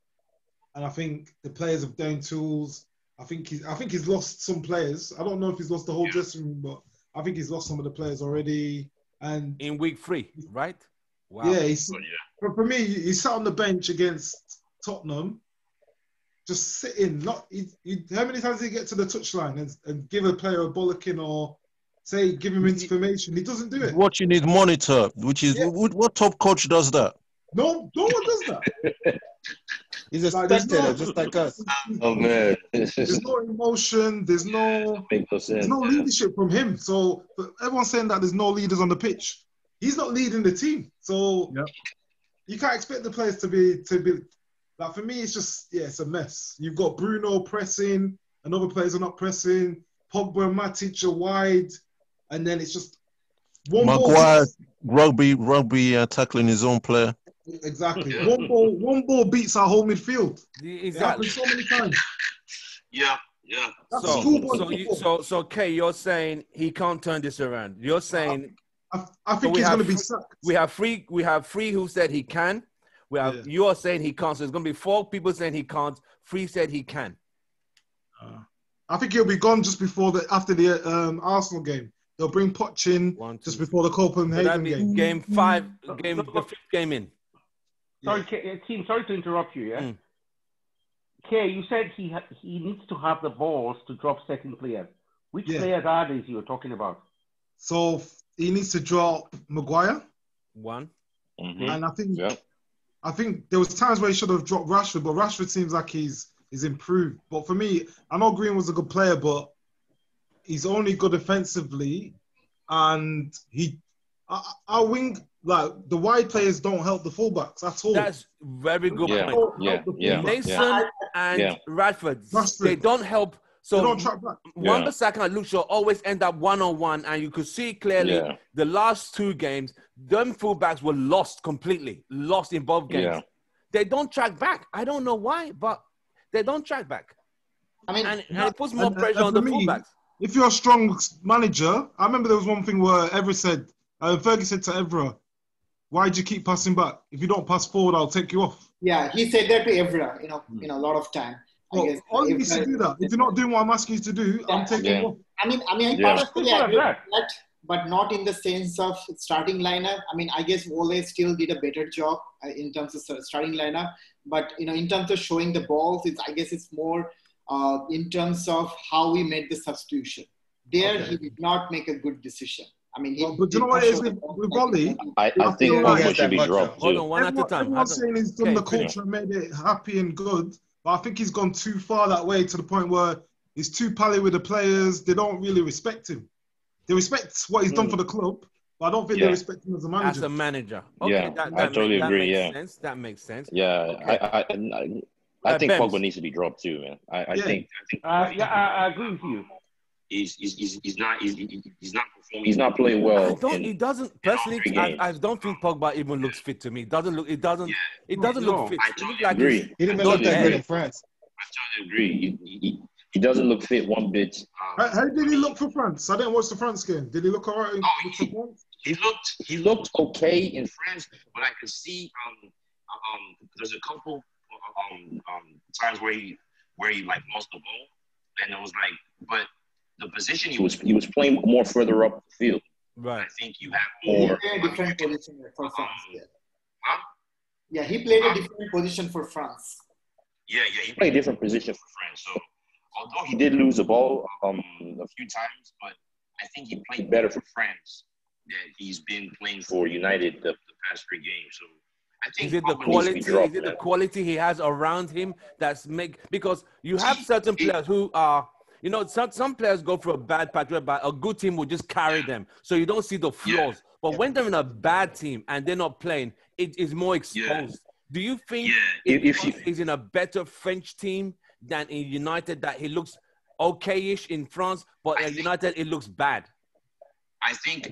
And I think the players have done tools. I think he's lost some players. I don't know if he's lost the whole dressing room, but I think he's lost some of the players already. And in week 3, right? Wow. Yeah, for me, he sat on the bench against Tottenham, just sitting. How many times did he get to the touchline and give a player a bollocking or give him information? He doesn't do it. Watching his monitor, which is what top coach does that? No one does that. He's a spectator, just like us. Oh man, there's no emotion. There's no leadership from him. So everyone's saying that there's no leaders on the pitch. He's not leading the team. So you can't expect the players to be like. For me, it's just it's a mess. You've got Bruno pressing, and other players are not pressing. Pogba and Matic are wide, and then it's just Maguire rugby tackling his own player. Exactly. One ball beats our whole midfield. Exactly. It happens so many times. Yeah. So Kay, you're saying he can't turn this around. You're saying I think he's going to be sacked. We have three who said he can. You are saying he can't. So it's going to be 4 people saying he can't. 3 said he can. I think he'll be gone just after the Arsenal game. They'll bring Poch in just before the Copenhagen game. Game 5, the 5th game in. Sorry, team. Sorry to interrupt you. Yeah. Kay, you said he needs to have the balls to drop second players. Which players are these you were talking about? So he needs to drop Maguire. 1. Mm-hmm. And I think there was times where he should have dropped Rashford, but Rashford seems like he's improved. But for me, I know Green was a good player, but he's only good offensively, and our wing. Like, the wide players don't help the fullbacks at all. That's very good point. Mason and Rashford, they don't help. So they don't track back. Wan-Bissaka and Luke Shaw always end up one-on-one, and you could see clearly the last 2 games, them fullbacks were lost completely, lost in both games. Yeah. They don't track back. I don't know why, but they don't track back. I mean, and it puts more pressure on the fullbacks. If you're a strong manager, I remember there was one thing where Fergie said to Evra, "Why do you keep passing back? If you don't pass forward, I'll take you off." Yeah, he said that to Evra, a lot of time. Well, all you need to do that. If you're not doing what I'm asking you to do, I'm taking you off. I personally agree with that, but not in the sense of starting lineup. I mean, I guess Ole still did a better job in terms of starting lineup. But, in terms of showing the balls, I guess it's more in terms of how we made the substitution. He did not make a good decision. I mean, but you know what it is with Ole? I think Pogba should be dropped. Hold on, one at a time. Everyone's saying he's done the culture and made it happy and good, but I think he's gone too far that way to the point where he's too pally with the players. They don't really respect him. They respect what he's done for the club, but I don't think they respect him as a manager. As a manager. Okay, I totally agree. That makes sense. Yeah, okay. I think Pogba needs to be dropped too, man. I think. I agree with you. he's not performing. He's not playing well. He doesn't personally. I don't think Pogba even looks fit to me. It doesn't look. It doesn't. Yeah. It doesn't look fit. I totally agree. He didn't look that good in France. I totally agree. He doesn't look fit one bit. How did he look for France? I didn't watch the France game. Did he look all right? He looked okay in France, but I could see there's a couple times where he like lost the ball, and it was like, but the position he was playing more further up the field. Right. I think you have more. He played a different position for France. Huh? Yeah, he played a different position for France. Yeah, he played a different position for France. So although he did lose the ball a few times, but I think he played better for France than he's been playing for United the past 3 games. So I think is it the quality? Is it the quality he has around him because you have certain players who are. You know, some players go for a bad patch, but a good team will just carry them. So you don't see the flaws. But when they're in a bad team and they're not playing, it is more exposed. Do you think if he's in a better French team than in United, that he looks okay-ish in France, but at United it looks bad? I think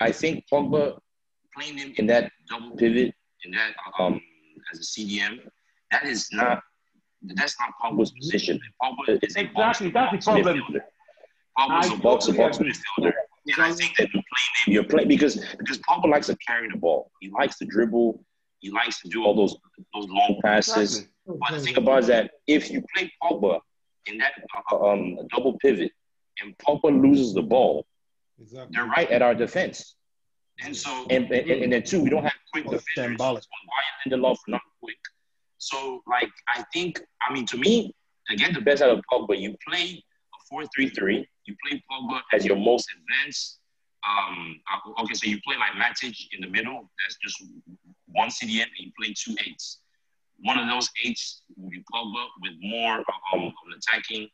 Pogba playing him in that double pivot, in that as a CDM, that's not Pogba's position. Pogba is exactly that's the problem. Pogba's a box-to-box midfielder, and I think that you're playing because Pogba likes to carry the ball. He likes to dribble. He likes to do all those long passes. Exactly. But the thing about it is that if you play Pogba in that double pivot and Pogba loses the ball, they're right at our defense. And so, and then two, we don't have quick defenders. Why Lindelof not quick? So, like, to me, to get the best out of Pogba, you play a 4-3-3. You play Pogba as your most advanced. So you play like Matic in the middle. That's just one CDM, and you play 2 8s. One of those 8s will be Pogba with more attacking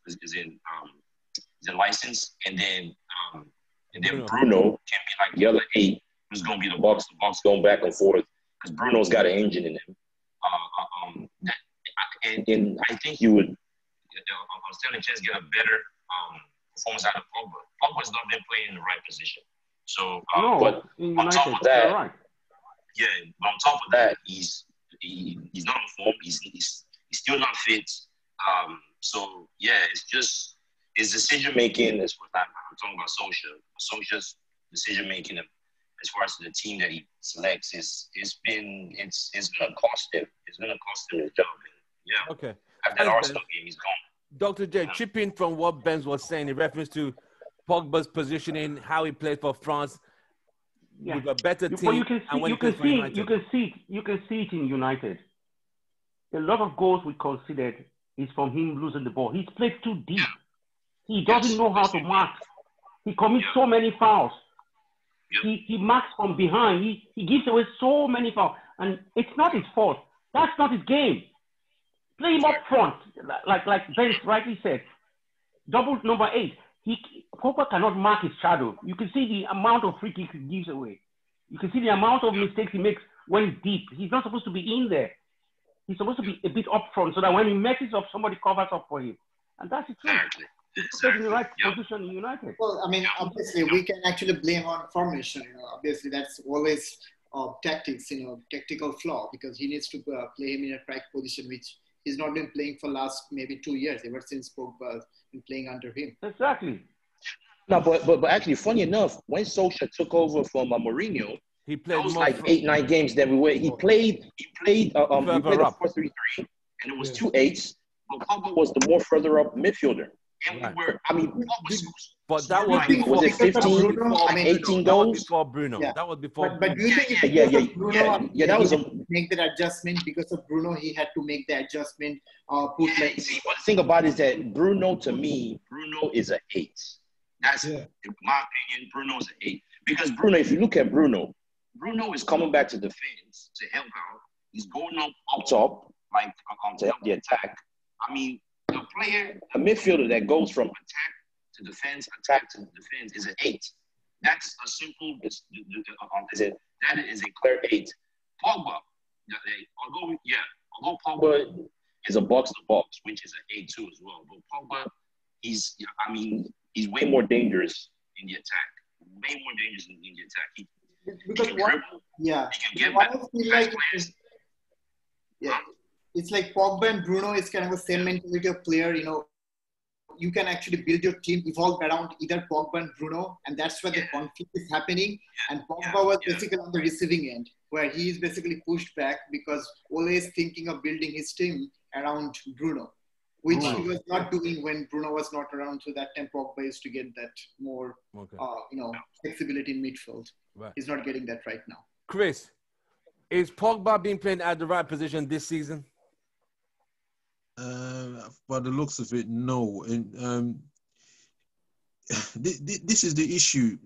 is in license, and then Bruno can be like the other 8, who's going to be the box to box going back and forth. Because Bruno's got an engine in him. And I think you would, stand a chance to get a better performance out of Pogba. Pogba's not been playing in the right position. So, but on top of that, but on top of that, he's not on form. He's still not fit. So, it's just his decision making. I'm talking about Solskjaer's decision making as far as the team that he selects it's gonna cost him. It's gonna cost him his job. And, okay. After that Arsenal game, he's gone. Dr. J, chip in from what Benz was saying in reference to Pogba's positioning, how he played for France with a better team. Well, you can see it in United. A lot of goals we considered is from him losing the ball. He's played too deep. He doesn't know how to mark. He commits so many fouls. He marks from behind. He gives away so many fouls. And it's not his fault. That's not his game. Play him up front, like Vince rightly said. Double number 8. Pogba cannot mark his shadow. You can see the amount of free kicks he gives away. You can see the amount of mistakes he makes when he's deep. He's not supposed to be in there. He's supposed to be a bit up front so that when he messes up, somebody covers up for him. And that's the truth. He's in the right position in United. Well, I mean, obviously, we can actually blame on formation. Obviously, that's always tactics, tactical flaw, because he needs to play him in a right position, which he's not been playing for last maybe 2 years, ever since Pogba been playing under him. Exactly. No, but actually, funny enough, when Solskjaer took over from Mourinho, he played was like 8-9 games that he played a 4-3-3, and it was 2 8s. But Pogba was the more further up midfielder. And but that was before, was it 15, 18 goals? That was before Bruno. Yeah. That was before. But do you think that was make that adjustment because of Bruno? He had to make the adjustment. But the thing about it is that Bruno is an 8. That's in my opinion. Bruno is an 8 because Bruno. If you look at Bruno is coming back to defense to help out. He's going up top like to help the attack. I mean, a midfielder that goes from attack to defense is an 8. That's a simple. That is a clear 8. Pogba, although Pogba is a box to box, which is an 8 too as well. But Pogba, I mean, he's way more dangerous in the attack. Way more dangerous in the attack. Because what I feel like it's like Pogba and Bruno is kind of the same mentality of player. You know, you can actually build your team, evolve around either Pogba and Bruno, and that's where the conflict is happening. And Pogba was basically on the receiving end, where he is basically pushed back because Ole is thinking of building his team around Bruno, which he was not doing when Bruno was not around. So that time Pogba used to get that more, flexibility in midfield. Right. He's not getting that right now. Chris, is Pogba being played at the right position this season? By the looks of it, no. And this is the issue.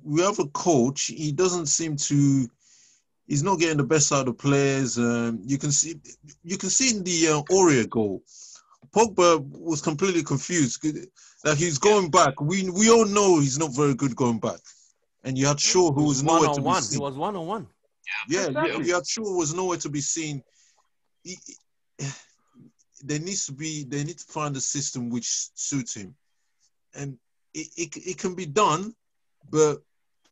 We have a coach. He doesn't seem to. He's not getting the best out of the players. You can see in the Aurier goal, Pogba was completely confused. That he's going back. We all know he's not very good going back. And you had Shaw, who was nowhere to be seen. He was one-on-one. Yeah, exactly. You had Shaw, who was nowhere to be seen. They need to find a system which suits him, and it can be done, but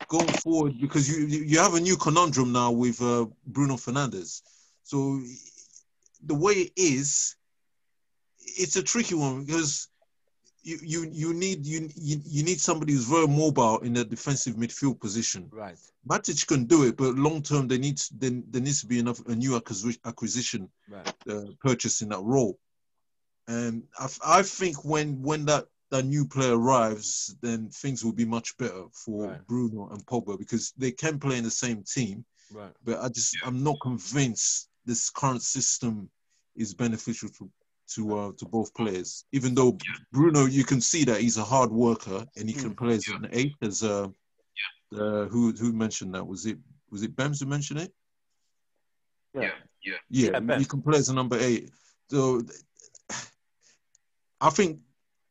going forward, because you have a new conundrum now with Bruno Fernandes. So the way it is, it's a tricky one because you need somebody who's very mobile in the defensive midfield position. Right. Matic can do it, but long term there needs to be a new acquisition purchase in that role. And I think when that new player arrives, then things will be much better for Bruno and Pogba because they can play in the same team. Right. But I'm not convinced this current system is beneficial to both players. Even though Bruno, you can see that he's a hard worker and he can play as an 8. As who mentioned that? Was it Bems who mentioned it? Yeah. He can play as a number 8. So I think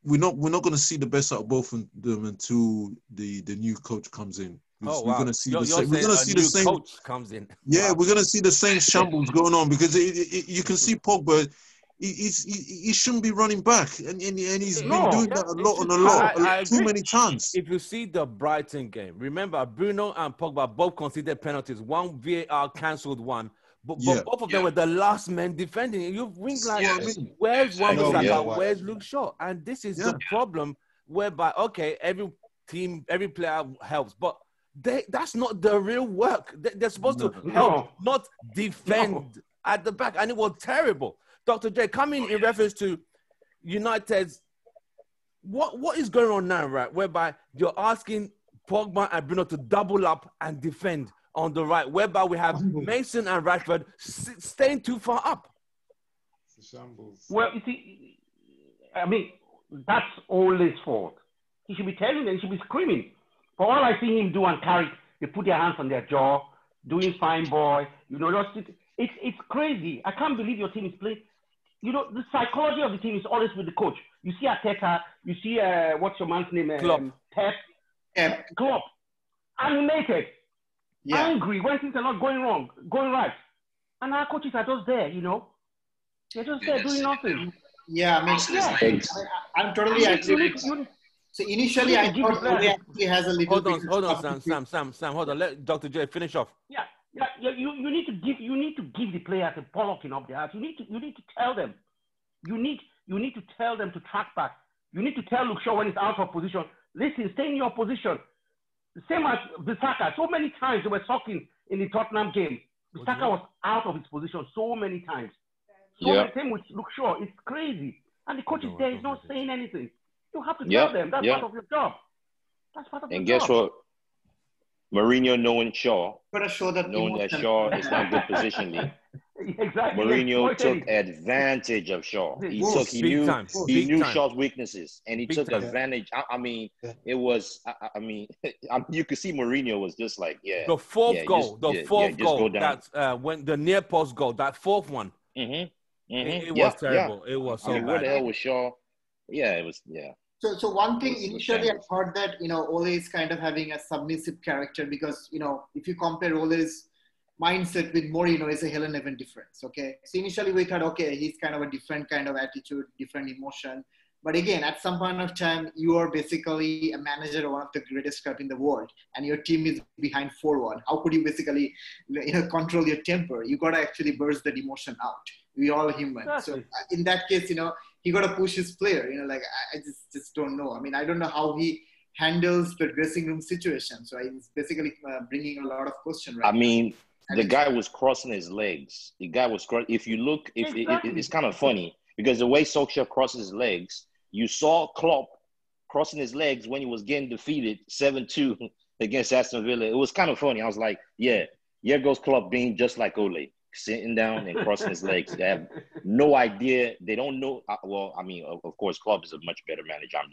we're not going to see the best out of both of them until the new coach comes in. We're going to see the same. We're going to see the same coach comes in. Yeah, we're going to see the same shambles going on because you can see Pogba. He shouldn't be running back, and he's been doing that a lot, too many times. If you see the Brighton game, remember Bruno and Pogba both conceded penalties. One VAR cancelled one, but both of them were the last men defending. You think where's Wan-Bissaka, where's Luke Shaw? And this is the problem, whereby every team, every player helps, but that's not the real work. They're supposed to help, not defend at the back, and it was terrible. Dr. J, coming in reference to United's, what is going on now, right? Whereby you're asking Pogba and Bruno to double up and defend on the right, whereby we have Mason and Rashford staying too far up. Well, you see, I mean, that's Ole's fault. He should be telling them, he should be screaming. For all I see him do and carry, they put their hands on their jaw, doing fine boy. It's crazy. I can't believe your team is playing. The psychology of the team is always with the coach. You see Arteta, you see, what's your man's name? Pep. Klopp. Animated. Angry when things are not going right. And our coaches are just there, They're just there doing nothing. Yeah, I'm totally agree. So initially, I thought Ole actually has a little Hold on, Sam. Hold on. Let Dr. J finish off. Yeah. You need to give the players a bollocking up their ass. You need to tell them. You need to tell them to track back. You need to tell Luke Shaw when he's out of position. Listen, stay in your position. Same as Bissaka. So many times they were talking in the Tottenham game. Bissaka was out of his position so many times. Same with Luke Shaw. It's crazy. And the coach is there. He's not saying anything. You have to tell them. That's part of your job. That's part of your job. And guess what? Mourinho knowing Shaw, knowing that Shaw is not good positionally. Exactly. Mourinho took advantage of Shaw. He knew Shaw's weaknesses, and he took advantage. I mean, it was. You could see Mourinho was just like, The fourth goal. That's when the near post goal. That fourth one. It was terrible. It was so bad. Where the hell was Shaw? It was. So one thing, initially I thought that, Ole is kind of having a submissive character because, if you compare Ole's mindset with Mourinho, it's a hell and heaven difference, okay? So initially we thought, he's kind of a different kind of attitude, different emotion. But again, at some point of time, you are basically a manager of one of the greatest clubs in the world, and your team is behind 4-1. How could you basically, control your temper? You got to actually burst that emotion out. We all human. Exactly. So in that case, he got to push his player. I just don't know. I mean, I don't know how he handles the dressing room situation. So he's basically bringing a lot of question right I mean, the guy was crossing his legs. The guy was if you look, it's kind of funny because the way Solskjaer crosses his legs, you saw Klopp crossing his legs when he was getting defeated 7-2 against Aston Villa. It was kind of funny. I was like, yeah, here goes Klopp being just like Ole, sitting down and crossing his legs. They have no idea. They don't know. Well, I mean, of course, Klopp is a much better manager. I'm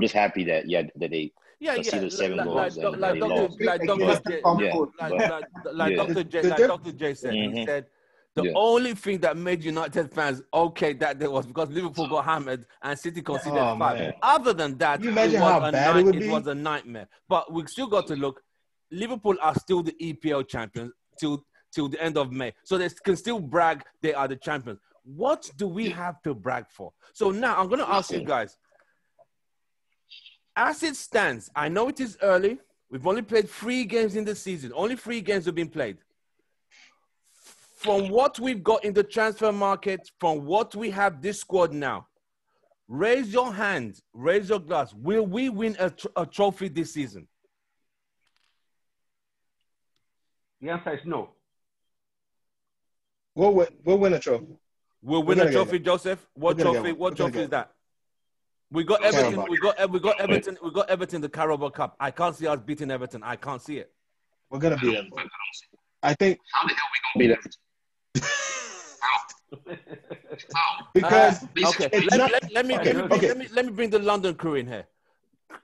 just happy that they conceded 7 goals and they lost. Like Dr. J said, he said, the only thing that made United fans okay that day was because Liverpool got hammered and City conceded 5. Man. Other than that, it was a nightmare. But we still got to look. Liverpool are still the EPL champions till the end of May. So they can still brag they are the champions. What do we have to brag for? So now I'm going to ask you guys. As it stands, I know it is early. We've only played 3 games in the season. Only 3 games have been played. From what we've got in the transfer market, from what we have this squad now, raise your hand, raise your glass. Will we win a trophy this season? The answer is no. We'll win a trophy. We'll win a trophy, Joseph. What trophy? What trophy is that? We got Everton. We got Everton. We got Everton. The Carabao Cup. I can't see us beating Everton. I can't see it. We're gonna beat them. I think. How the hell we gonna beat Everton? Because let me bring the London crew in here.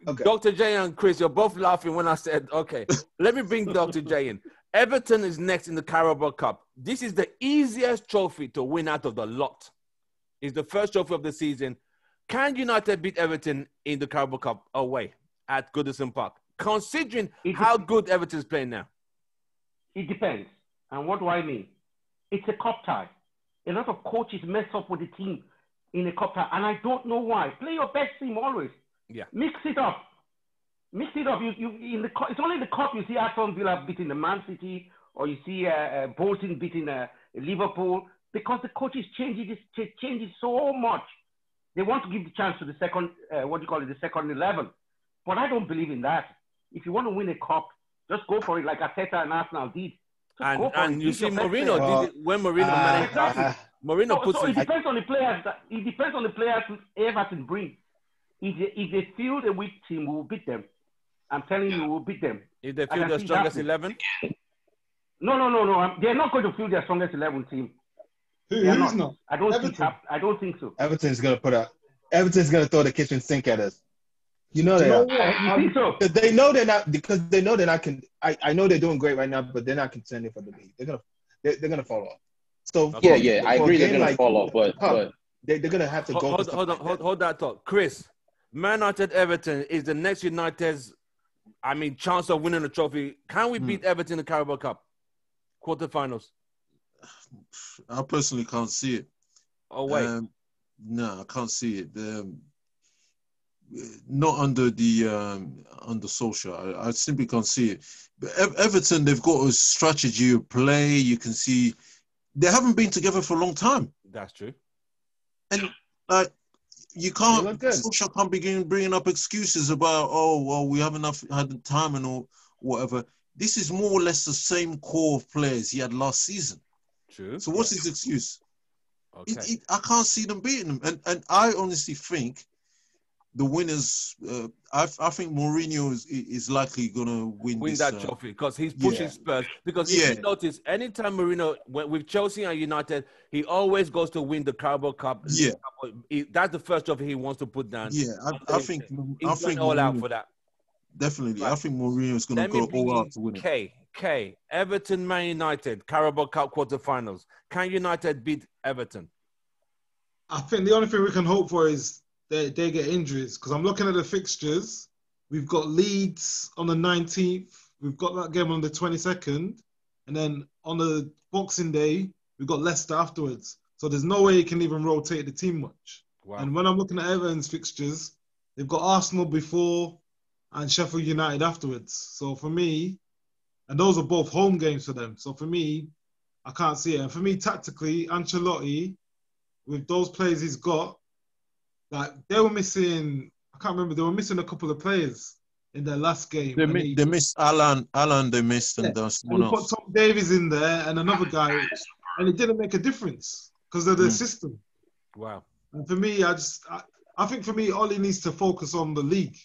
Okay. Dr. J and Chris, you're both laughing when I said, okay, let me bring Dr. J in. Everton is next in the Carabao Cup. This is the easiest trophy to win out of the lot. It's the first trophy of the season. Can United beat Everton in the Carabao Cup away at Goodison Park? Considering how good Everton's playing now. It depends. And what do I mean? It's a cup tie. A lot of coaches mess up with the team in a cup tie, and I don't know why. Play your best team always. Yeah. Mix it up. Mix it up. It's only the cup you see Aston Villa beating the Man City, or you see Bolton beating Liverpool, because the coaches change it so much. They want to give the chance to the second, the second 11. But I don't believe in that. If you want to win a cup, just go for it like Arteta and Arsenal did. And you see, Mourinho did it when Mourinho managed. Mourinho puts it depends on the players. It depends on the players Everton bring. If they feel a weak team, we will beat them. I'm telling you, we will beat them. If they feel the strongest 11? No. They're not going to feel their strongest 11 team. Who's not? I don't think so. Everton's gonna throw the kitchen sink at us. You know they are. You think so? They know they're not, because they know they're not. I know they're doing great right now, but they're not contending for the league. They're gonna fall off. So yeah, I agree they're gonna fall off, but they're gonna have to go. Hold that thought, Chris. Man United Everton is the next United's, chance of winning the trophy. Can we beat Everton in the Carabao Cup quarterfinals? I personally can't see it. Oh wait, no, I can't see it. Not under under Solskjaer. I simply can't see it. But Everton, they've got a strategy of play. You can see they haven't been together for a long time. That's true. And you can't. Solskjaer can't begin bringing up excuses about we haven't had the time and all whatever. This is more or less the same core of players he had last season. True. So what's his excuse? Okay. I can't see them beating them, and I honestly think the winners. I think Mourinho is likely gonna win that trophy because he's pushing Spurs. Because if you notice, anytime Mourinho with Chelsea and United, he always goes to win the Carabao Cup. Yeah, that's the first trophy he wants to put down. Yeah, I think all out for that. Definitely, right. I think Mourinho is gonna go all out to win it. Everton, Man United, Carabao Cup quarterfinals. Can United beat Everton? I think the only thing we can hope for is they get injuries, because I'm looking at the fixtures. We've got Leeds on the 19th. We've got that game on the 22nd. And then on the Boxing Day, we've got Leicester afterwards. So there's no way you can even rotate the team much. Wow. And when I'm looking at Everton's fixtures, they've got Arsenal before and Sheffield United afterwards. So for me, and those are both home games for them. So for me, I can't see it. And for me, tactically, Ancelotti, with those players he's got, like they were missing, I can't remember, they were missing a couple of players in their last game. They missed Alan, they missed, and someone else. Put Tom Davies in there and another guy, and it didn't make a difference because of the system. Wow. And for me, I think for me, Ollie needs to focus on the league.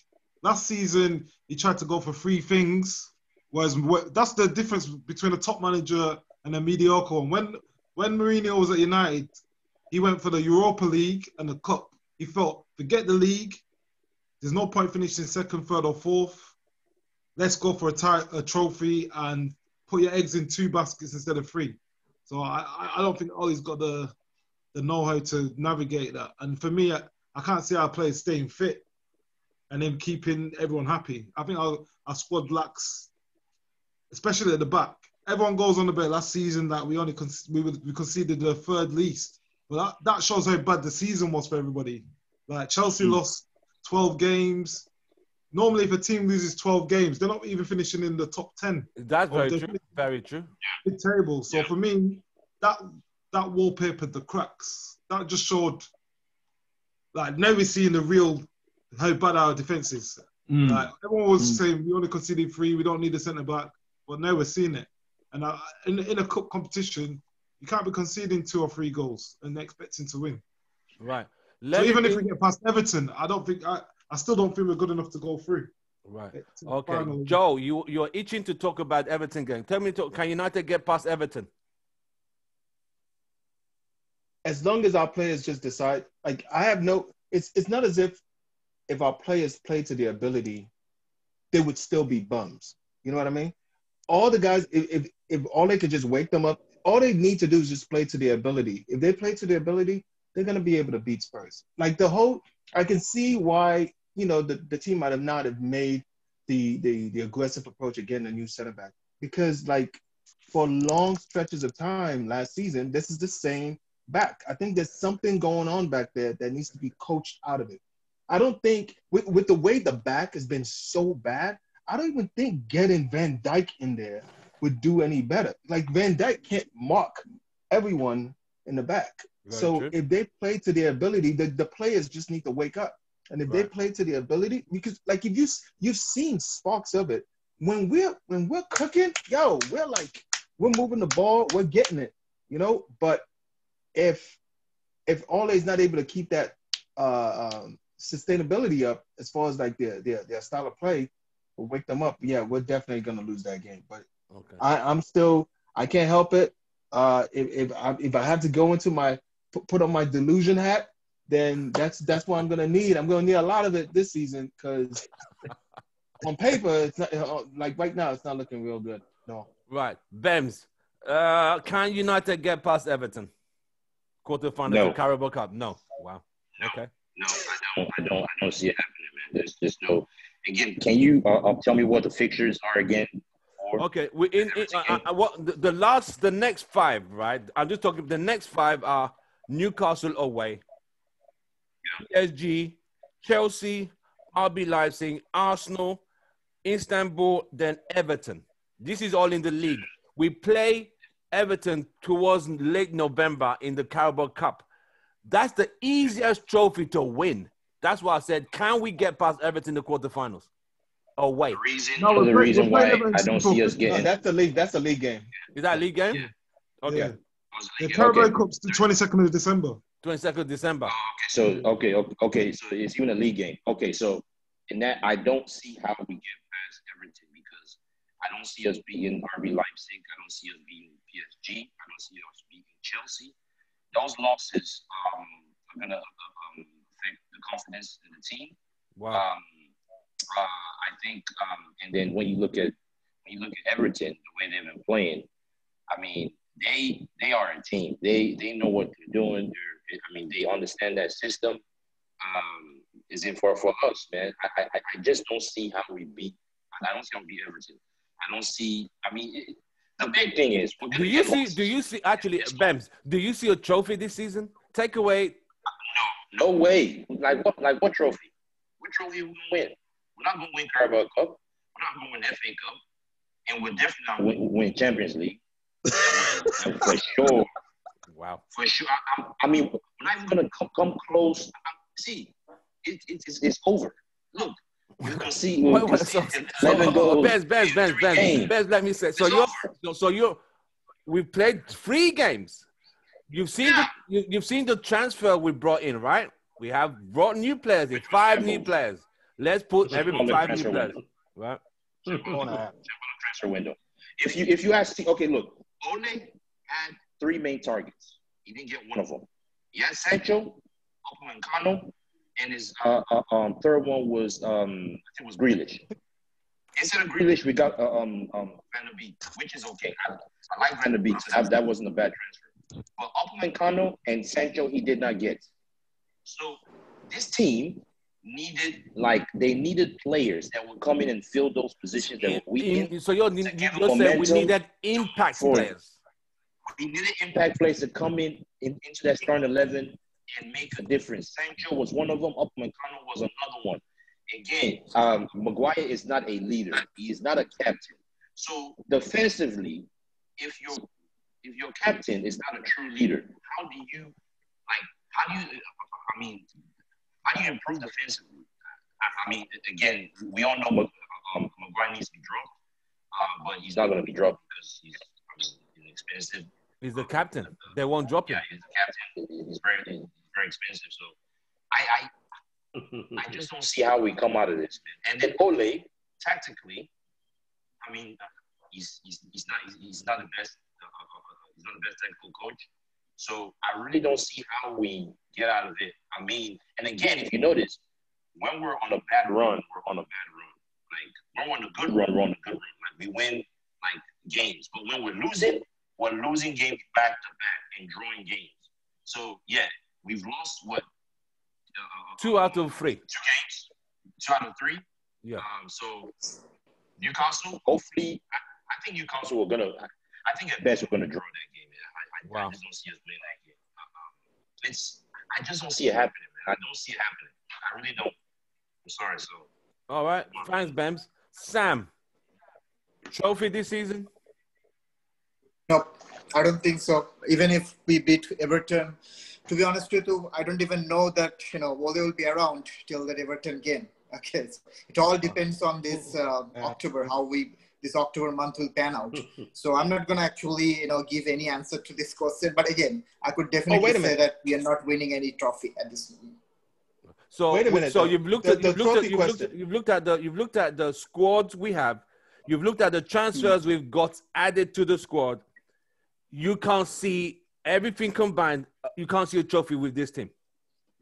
Last season, he tried to go for three things, whereas that's the difference between a top manager and a mediocre one. When Mourinho was at United, he went for the Europa League and the Cup. He felt, forget the league. There's no point finishing second, third, or fourth. Let's go for a trophy and put your eggs in 2 baskets instead of 3. So I don't think Ollie's got the know-how to navigate that. And for me, I can't see our players staying fit and then keeping everyone happy. I think our squad lacks, especially at the back. Everyone goes on about last season that we conceded the 3rd least. But that shows how bad the season was for everybody. Like Chelsea lost 12 games. Normally, if a team loses 12 games, they're not even finishing in the top 10. That's very true. Very true. Mid-table. So for me, that wallpapered the cracks. That just showed, like, now we're seeing the real, how bad our defense is. Like, everyone was saying we only conceded 3, we don't need a centre-back. But now we're seeing it. And in a cup competition, you can't be conceding 2 or 3 goals and expecting to win. Right. So even if we get past Everton, I still don't think we're good enough to go through. Right. Okay. Joe, you're itching to talk about Everton game. Tell me, can United get past Everton? As long as our players just decide, like it's not as if our players play to their ability, they would still be bums. You know what I mean? All the guys, if all they could just wake them up, all they need to do is just play to their ability. If they play to their ability, they're going to be able to beat Spurs. Like I can see why, the team might not have made the aggressive approach of getting a new center back. Because, like, for long stretches of time last season, this is the same back. I think there's something going on back there that needs to be coached out of it. I don't think, with the way the back has been so bad, I don't even think getting Van Dijk in there would do any better. Like, Van Dijk can't mark everyone in the back. So if they play to their ability, the players just need to wake up. And if they play to their ability, because like if you've seen sparks of it, when we're cooking, we're moving the ball, we're getting it, But if Ole's not able to keep that sustainability up as far as like their style of play, will wake them up. Yeah, we're definitely gonna lose that game. But I can't help it. If I have to go into put on my delusion hat, then that's what I'm gonna need. I'm gonna need a lot of it this season because on paper, it's not like right now. It's not looking real good. No. Right, Bems. Can United get past Everton? Quarterfinals of Carabao Cup? No. Wow. Okay. No, I don't see it happening, man. There's no. Again, can you tell me what the fixtures are again? Okay, the next 5, right? I'm just talking. The next 5 are Newcastle away, PSG, Chelsea, RB Leipzig, Arsenal, Istanbul, then Everton. This is all in the league. We play Everton towards late November in the Carabao Cup. That's the easiest trophy to win. That's why I said, can we get past Everton in the quarterfinals? Away. The reason why I don't see us getting. That's the league. That's a league game. Is that a league game? Yeah. Okay. Yeah. The Carabao Cup's the 22nd of December. 22nd of December. So it's even a league game. Okay, so in that I don't see how we get past Everton because I don't see us beating RB Leipzig. I don't see us beating PSG. I don't see us beating Chelsea. Those losses are gonna affect the confidence in the team. Wow. I think, and then when you look at Everton, the way they've been playing, I mean, they are a team. They know what they're doing. They understand that system. Is it for us, man? I just don't see how we beat. I don't see how we beat Everton. I don't see. The big thing is. Do you see? Actually, Bems? Do you see a trophy this season? Take away. No way. Like what? Like what trophy? What trophy we gonna win? We're not gonna win Carabao Cup. We're not gonna win FA Cup, and we're definitely not win Champions League. And for sure. Wow. For sure. I mean, we're not even gonna come close. See, it's over. Look, you can see. Bez, let me say. We played 3 games. You've seen the transfer we brought in, right? We have brought new players in, 5 new players. Let's put every 5 new players, right? Transfer window. If you ask, okay, look, Ole had 3 main targets. He didn't get one of them. He had Sancho, Upamecano, and his third one was I think it was Grealish. Instead of Grealish, we got Van der Beek, which is okay. I like Van der Beek, so that wasn't a bad transfer. But Upamecano and Sancho, he did not get. So this team needed players that would come in and fill those positions that were weak. So you're saying we needed impact players. We needed impact players to come into that starting 11 and make a difference. Sancho was one of them. Upamecano was another one. Again, Maguire is not a leader. He is not a captain. So defensively, if your captain is not a true leader, how do you improve defensively? I mean, again, we all know Maguire needs to be dropped, but he's not going to be dropped because he's expensive. He's the captain. They won't drop him. Yeah, he's the captain. He's very expensive. So I just don't see how we come out of this, man. And then Ole, tactically, I mean, he's not the best. He's not the best technical coach. So I really don't see how we get out of it. I mean, and again, if you notice, when we're on a bad run, we're on a bad run. Like when we're on a good run, we're on a good run. Like we win like games, but when we're losing games back to back and drawing games. So yeah, we've lost what? 2 out of 3. 2 games. 2 out of 3. Yeah. So Newcastle, hopefully, I think Newcastle are gonna. I think at best we're gonna draw that game. Man. I just don't see us winning that game. I just don't see it happening, man. I don't see it happening. I really don't. I'm sorry. So. All right. Thanks, Bams. Sam, trophy this season? No, I don't think so. Even if we beat Everton, to be honest with you, I don't even know that, Ole will be around till that Everton game. Okay. So it all depends on this October, how this October month will pan out. So I'm not going to actually, give any answer to this question. But again, I could definitely say that we are not winning any trophy at this moment. So wait a minute. So you've looked at the squads we have. You've looked at the transfers we've got added to the squad. You can't see everything combined. You can't see a trophy with this team.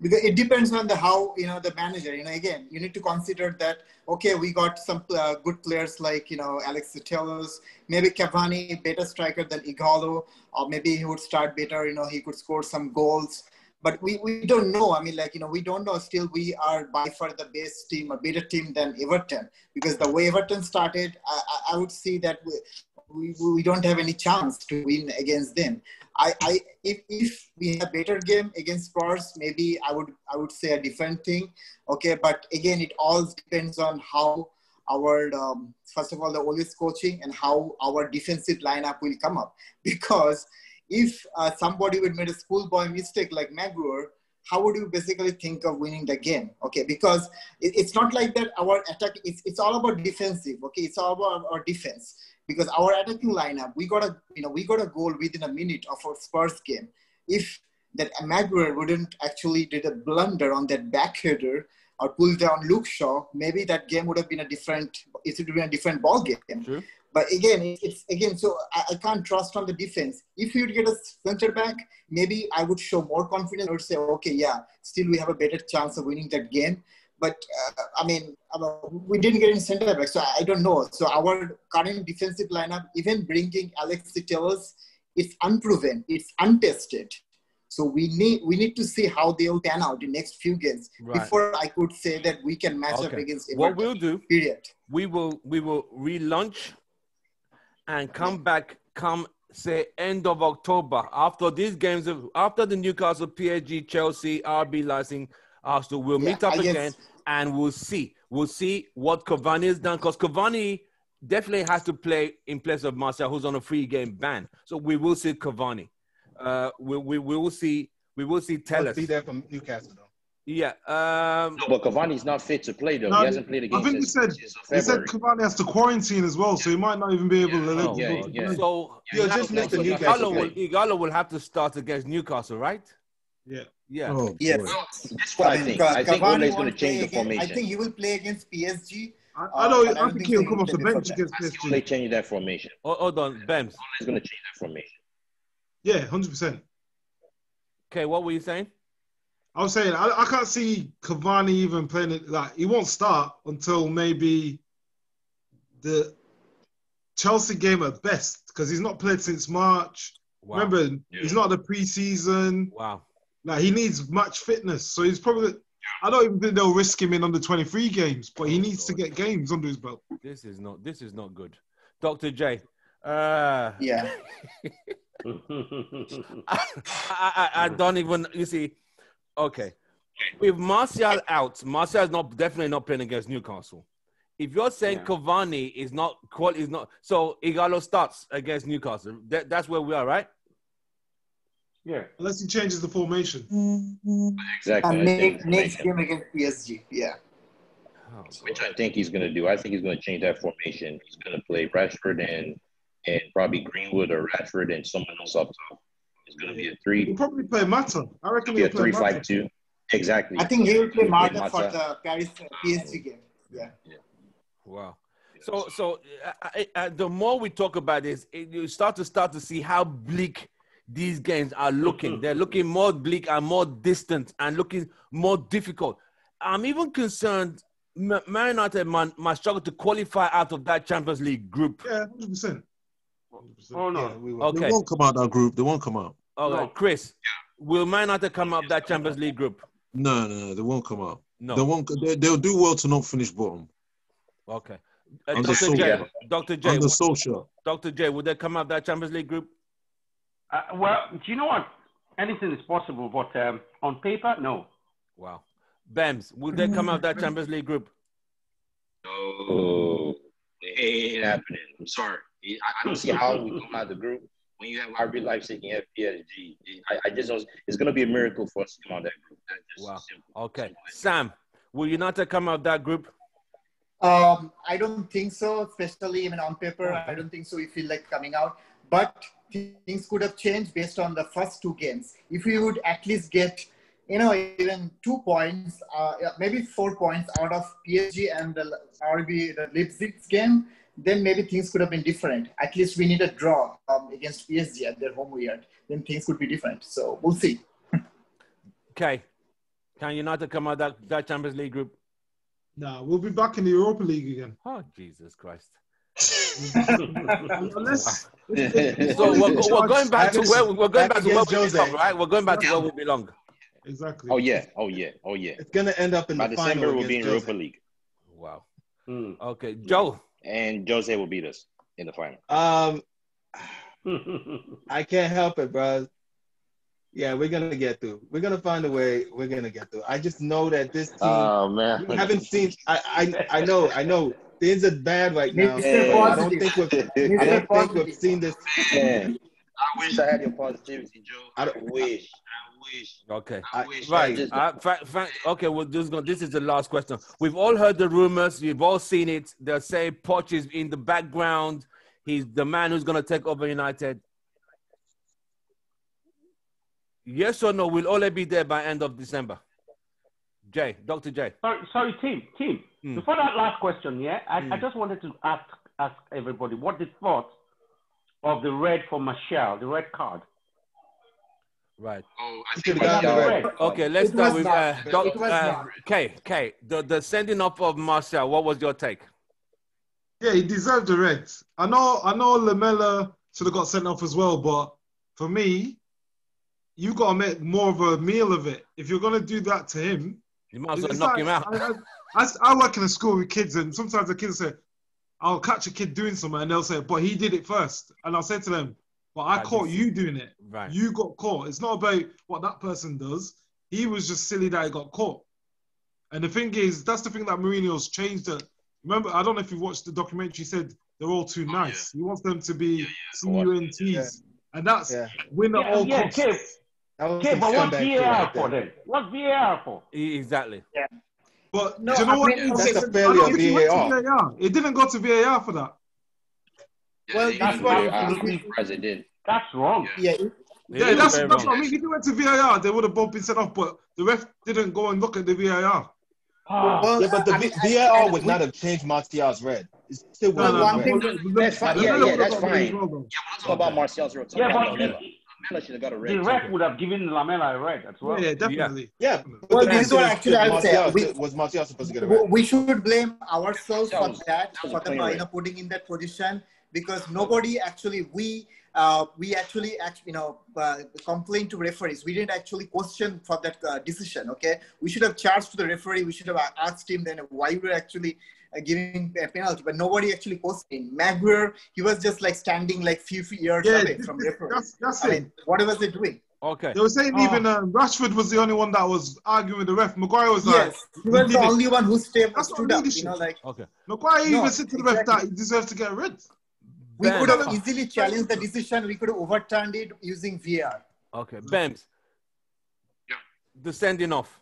Because it depends on how the manager. Again, you need to consider that. Okay, we got some good players like Alex Telles, maybe Cavani, better striker than Igalo, or maybe he would start better. He could score some goals. But we don't know. I mean, we don't know. Still, we are by far the best team, a better team than Everton. Because the way Everton started, I would see that we don't have any chance to win against them. If we have a better game against Spurs, maybe I would say a different thing. Okay, but again, it all depends on how our first of all the OLE'S coaching and how our defensive lineup will come up. Because if somebody would make a schoolboy mistake like Maguire, how would you basically think of winning the game? Okay, because it's not like that. Our attack, it's all about defensive. Okay, it's all about our defense. Because our attacking lineup, we got a goal within a minute of our Spurs game. If that Maguire wouldn't actually did a blunder on that back header or pull down Luke Shaw, maybe that game would have been a different ball game. True. But again, so I can't trust on the defense. If you would get a center back, maybe I would show more confidence. I would say, okay, yeah, still we have a better chance of winning that game. But, we didn't get any center back, so I don't know. So our current defensive lineup, even bringing Alex Telles, it's unproven, it's untested. So we need to see how they will pan out in next few games before I could say that we can match up against Everton. What we'll do, period. We will relaunch and come back come say end of October, after these games, after the Newcastle, PSG, Chelsea, RB, Leipzig, Arsenal, we'll meet up again and we'll see. We'll see what Cavani has done, because Cavani definitely has to play in place of Martial, who's on a 3-game ban. So we will see Cavani. We will see. We will see Telles. Must be there from Newcastle, though. Yeah. No, but Cavani's not fit to play, though. No, he hasn't played a game I think since he said Cavani has to quarantine as well, so he might not even be able to. So Igalo will have to start against Newcastle, right? Yeah. Yeah. Oh, yes. That's what I think. I think Ole's going to change the formation. I think he will play against PSG. I think he'll come off the bench against PSG. Ole changing that formation. Hold on, Bems. Ole's going to change that formation. Yeah, 100%. Okay, what were you saying? I was saying I can't see Cavani even playing it. Like, he won't start until maybe the Chelsea game at best, because he's not played since March. Wow. Remember, he's not the preseason. Wow. Like, he needs match fitness, so he's probably. I don't even think they'll risk him in under 23 games, but he needs to get games under his belt. This is not good, Dr. J. Yeah. I don't even. You see. Okay, with Martial out, Martial's definitely not playing against Newcastle. If you're saying Cavani is not, so Igalo starts against Newcastle. That's where we are, right? Yeah, unless he changes the formation. Exactly. And next game against PSG. Yeah. Which I think he's going to do. I think he's going to change that formation. He's going to play Rashford and probably Greenwood or Rashford and someone else up top. It's going to be a 3. He'll probably play Mata. I reckon he'll play 3-5-2. Exactly. I think he will play Mata for the Paris PSG game. Yeah. Wow. So the more we talk about this, you start to see how bleak these games are looking. They're looking more bleak and more distant and looking more difficult. I'm even concerned Man United might struggle to qualify out of that Champions League group. Yeah, 100%. Oh, no. Yeah, okay. They won't come out that group. They won't come out. All right, Chris, will Man United come out that Champions League group? No, they won't come out. No. They won't. They'll do well to not finish bottom. Okay. Dr. J, Under Solskjaer. Dr. J, would they come out that Champions League group? Well, do you know what? Anything is possible, but on paper, no. Wow. Bems, would they come out that Champions League group? No, it ain't happening. I'm sorry. I don't see how we come out of the group when you have RB Leipzig and PSG. I just don't. It's going to be a miracle for us to come out of that group. Wow. Okay. Sam, will United come out of that group? I don't think so, especially even on paper. I don't think so. We feel like coming out. But things could have changed based on the first 2 games. If we would at least get, even 2 points, maybe 4 points out of PSG and the RB, the Leipzig game, then maybe things could have been different. At least we need a draw against PSG at their home yard. Then things could be different. So we'll see. Okay. Can United come out that Champions League group? No, we'll be back in the Europa League again. Oh, Jesus Christ. Unless, so we're going back to where we belong, right? We're going back to where we belong. Exactly. Oh yeah. It's gonna end up in by the December. final. We'll be in Europa League. Wow. Okay, Joe. And Jose will beat us in the final. I can't help it, bro. Yeah, we're gonna get through. We're gonna find a way. We're gonna get through. I just know that this team. Oh man, we haven't seen. I know. Things are bad right now. I don't think we've seen this. Man, I wish I had your positivity, Joe. I wish. Okay. Right. Okay, we're just going. This is the last question. We've all heard the rumors. We've all seen it. They'll say Poch is in the background. He's the man who's going to take over United. Yes or no? Will Ole be there by end of December? Dr. J. Sorry, team. Before that last question, I just wanted to ask everybody what they thought of the red for Martial, the red card. Right. Oh, I think red. Okay, let's start with K. The sending off of Martial. What was your take? Yeah, he deserved the red. I know Lamela should have got sent off as well, but for me, you got to make more of a meal of it. If you're going to do that to him, you might as well knock him out. I work in a school with kids, and sometimes the kids say, I'll catch a kid doing something, and they'll say, but he did it first. And I'll say to them, but I caught you doing it. Right. You got caught. It's not about what that person does. He was just silly that he got caught. And the thing is, that's the thing that Mourinho's changed it. Remember, I don't know if you've watched the documentary, he said they're all too nice. He wants them to be CUNTs. And that's win at all costs. Okay, but what's VAR for then? What's VAR for? Exactly. Yeah. But do you know what? That's a failure of VAR. It didn't go to VAR for that. Well, that's wrong. That's what I mean. If it went to VAR, they would have both been sent off, but the ref didn't go and look at the VAR. But the VAR would not have changed Martial's red. It's still one thing. That's fine. That's fine. What about Martial's red? Lamela should have got a red. The ref would have given Lamela a red as well. Yeah, definitely. Yeah. Well, this is what actually I would say. Was Martial supposed to get a red? We should blame ourselves for that, for them putting in that position, because nobody actually, we actually complain to referees. We didn't actually question for that decision. Okay, we should have charged to the referee. We should have asked him then why we were actually giving a penalty, but nobody actually questioned. Maguire, he was just like standing like few yards away from referee. That's I mean, what was they doing? Okay. They were saying even Rashford was the only one that was arguing with the ref. Maguire was like, he was the only one who stood up. Okay. Maguire even said to the ref that he deserves to get a red. We could have easily challenged the decision. We could have overturned it using VAR. Okay, Bems. Yeah. The sending off.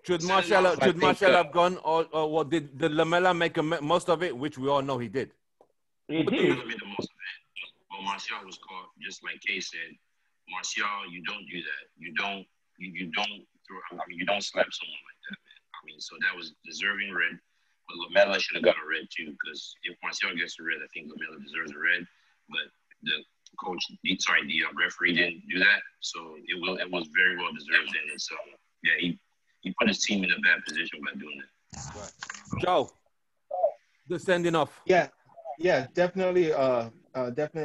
Should Martial have gone, or what did Lamela make most of it, which we all know he did? He did. He made the most of it. But Martial was caught, just like Kay said. Martial, you don't do that. You don't slap someone like that, man. I mean, so that was deserving red. But Lamela should have got a red too, because if Martial gets a red, I think Lamela deserves a red. But the referee didn't do that, so it was very well deserved. And so he put his team in a bad position by doing that. Right. Joe, the sending off. Yeah, definitely a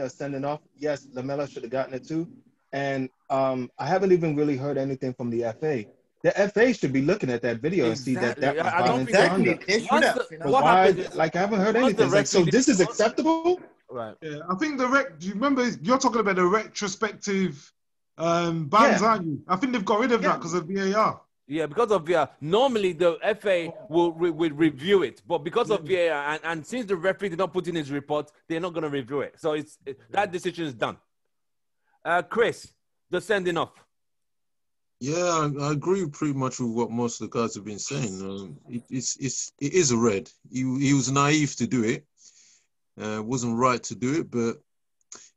sending off. Yes, Lamela should have gotten it too. And I haven't even really heard anything from the FA. The FA should be looking at that video and see that was violent conduct. They should have. I haven't heard anything. Like, so this is acceptable? Right. Yeah, I think do you remember, you're talking about the retrospective bans, aren't you? I think they've got rid of that because of VAR. Yeah, because of VAR. Normally, the FA will review it, but because of VAR, and since the referee did not put in his report, they're not going to review it. So that decision is done. Chris, the sending off. Yeah, I agree pretty much with what most of the guys have been saying. It is a red. He was naive to do it. Wasn't right to do it, but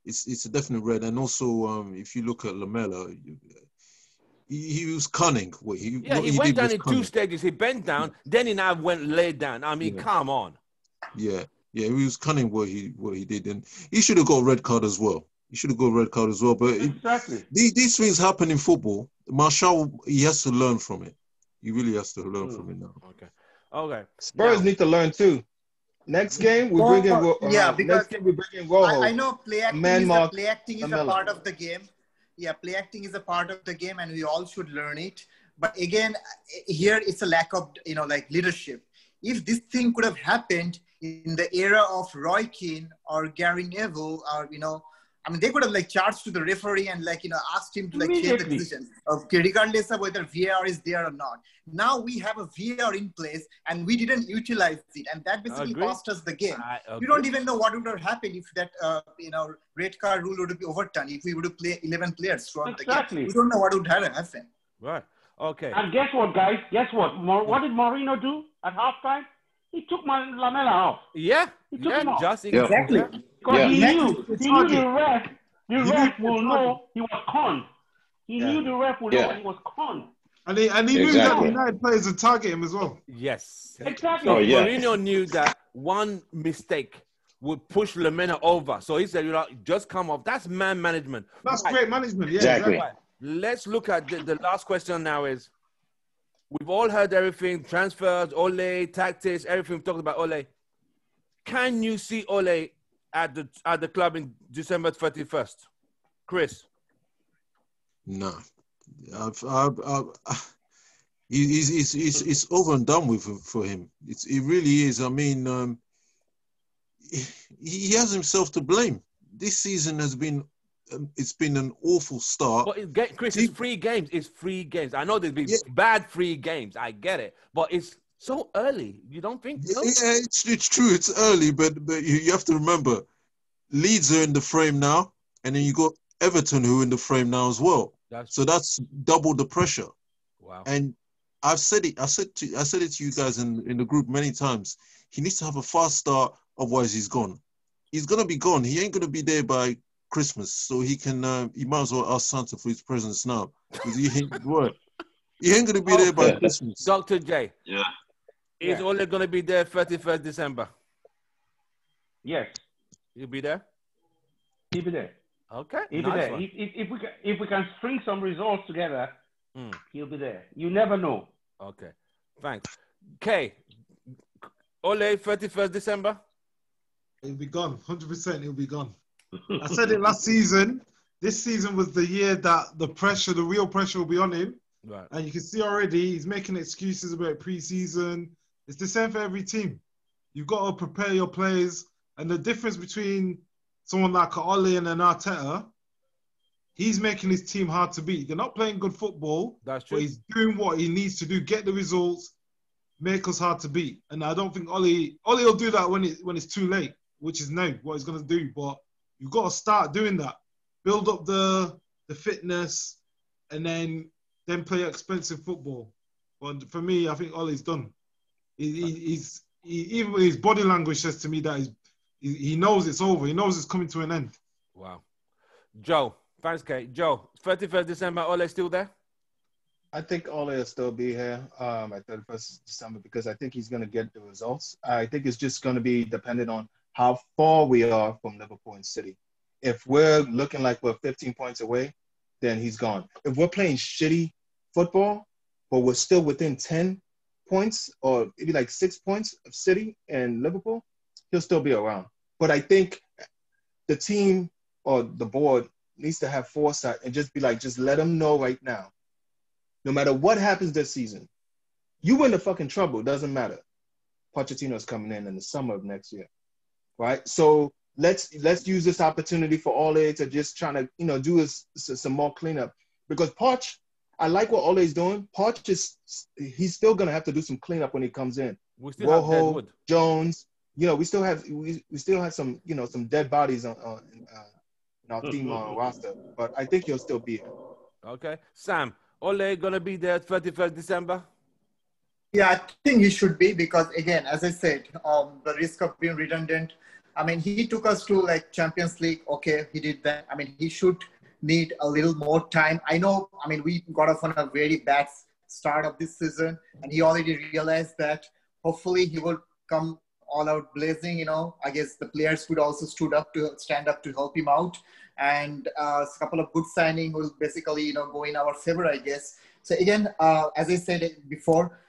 it's a definite red. And also, if you look at Lamela, he was cunning. He went down in two stages. He bent down, then he now laid down. I mean, come on. Yeah, he was cunning what he did, and he should have got a red card as well. But exactly. These things happen in football. Martial, he has to learn from it. He really has to learn from it now. Okay. Spurs need to learn too. Next game, we bring in Rojo. I know play acting is a part of the game. Yeah, play acting is a part of the game, and we all should learn it. But again, here it's a lack of leadership. If this thing could have happened in the era of Roy Keane or Gary Neville, or they could have charged to the referee and asked him to change the decision, regardless of whether VAR is there or not. Now we have a VAR in place and we didn't utilize it, and that basically cost us the game. We don't even know what would have happened if that red card rule would be overturned. If we would have played 11 players throughout the game, we don't know what would have happened. Right. Okay. And guess what, guys? Guess what? What did Mourinho do at halftime? He took Lamela off. Yeah. He took him off. Exactly. Because he knew the ref will know he was conned. He knew the ref would know he was conned. And he knew that United players would target him as well. Yes. Exactly. So Mourinho knew that one mistake would push Lamela over. So he said, just come off. That's man management. That's great management. Yeah, exactly. Right. Let's look at the last question now is, we've all heard everything, transfers, Ole, tactics, everything we've talked about Ole. Can you see Ole at the club in December 31st? Chris? No. It's over and done with for him. It really is. I mean, he has himself to blame. this season has been it's been an awful start. But Chris, it's 3 games. It's 3 games. I know there's been bad 3 games. I get it, but it's so early. You don't think? Yeah, it's true. It's early, but you have to remember, Leeds are in the frame now, and then you got Everton who are in the frame now as well. That's double the pressure. Wow. And I've said it. I said it to you guys in the group many times. He needs to have a fast start, otherwise he's gone. He's gonna be gone. He ain't gonna be there by Christmas, so he can. He might as well ask Santa for his presents now, because he ain't gonna be there by Christmas. Dr. J. Yeah. Is Ole gonna be there 31st December? Yes. He'll be there. He'll be there. Okay. He'll be there. If we can string some results together, he'll be there. You never know. Okay. Thanks. Kay, Ole 31st December. He'll be gone. 100%. He'll be gone. I said it last season. This season was the year that the real pressure will be on him. Right. And you can see already he's making excuses about pre-season. It's the same for every team. You've got to prepare your players. And the difference between someone like Ole and an Arteta, he's making his team hard to beat. They're not playing good football. That's true. But he's doing what he needs to do, get the results, make us hard to beat. And I don't think Ole will do that when it's too late, which is now what he's going to do. But you've got to start doing that. Build up the fitness, and then play expensive football. But for me, I think Ole's done. Even his body language says to me that he knows it's over. He knows it's coming to an end. Wow. Joe, thanks, Kate. Joe, 31st December, Ole still there? I think Ole will still be here at 31st December because I think he's going to get the results. I think it's just going to be dependent on how far we are from Liverpool and City. If we're looking like we're 15 points away, then he's gone. If we're playing shitty football, but we're still within 10 points or maybe like 6 points of City and Liverpool, he'll still be around. But I think the team or the board needs to have foresight and just be like, just let them know right now, no matter what happens this season, you in the fucking trouble, doesn't matter. Pochettino's coming in the summer of next year, right? So let's use this opportunity for Ole to just trying to, do some more cleanup. Because Poch, I like what Ole's doing. Poch he's still gonna have to do some cleanup when he comes in. We still have Deadwood. Jones, we still have some some dead bodies on our team roster. But I think he'll still be here. Okay, Sam, Ole gonna be there 31st December? Yeah, I think he should be because again, as I said, the risk of being redundant. I mean, he took us to like Champions League. Okay, he did that. I mean, he should need a little more time. I know, I mean, we got off on a very bad start of this season, and he already realized that hopefully he will come all out blazing. I guess the players would also stand up to help him out. And a couple of good signings will basically, go in our favor, I guess. So again, as I said before,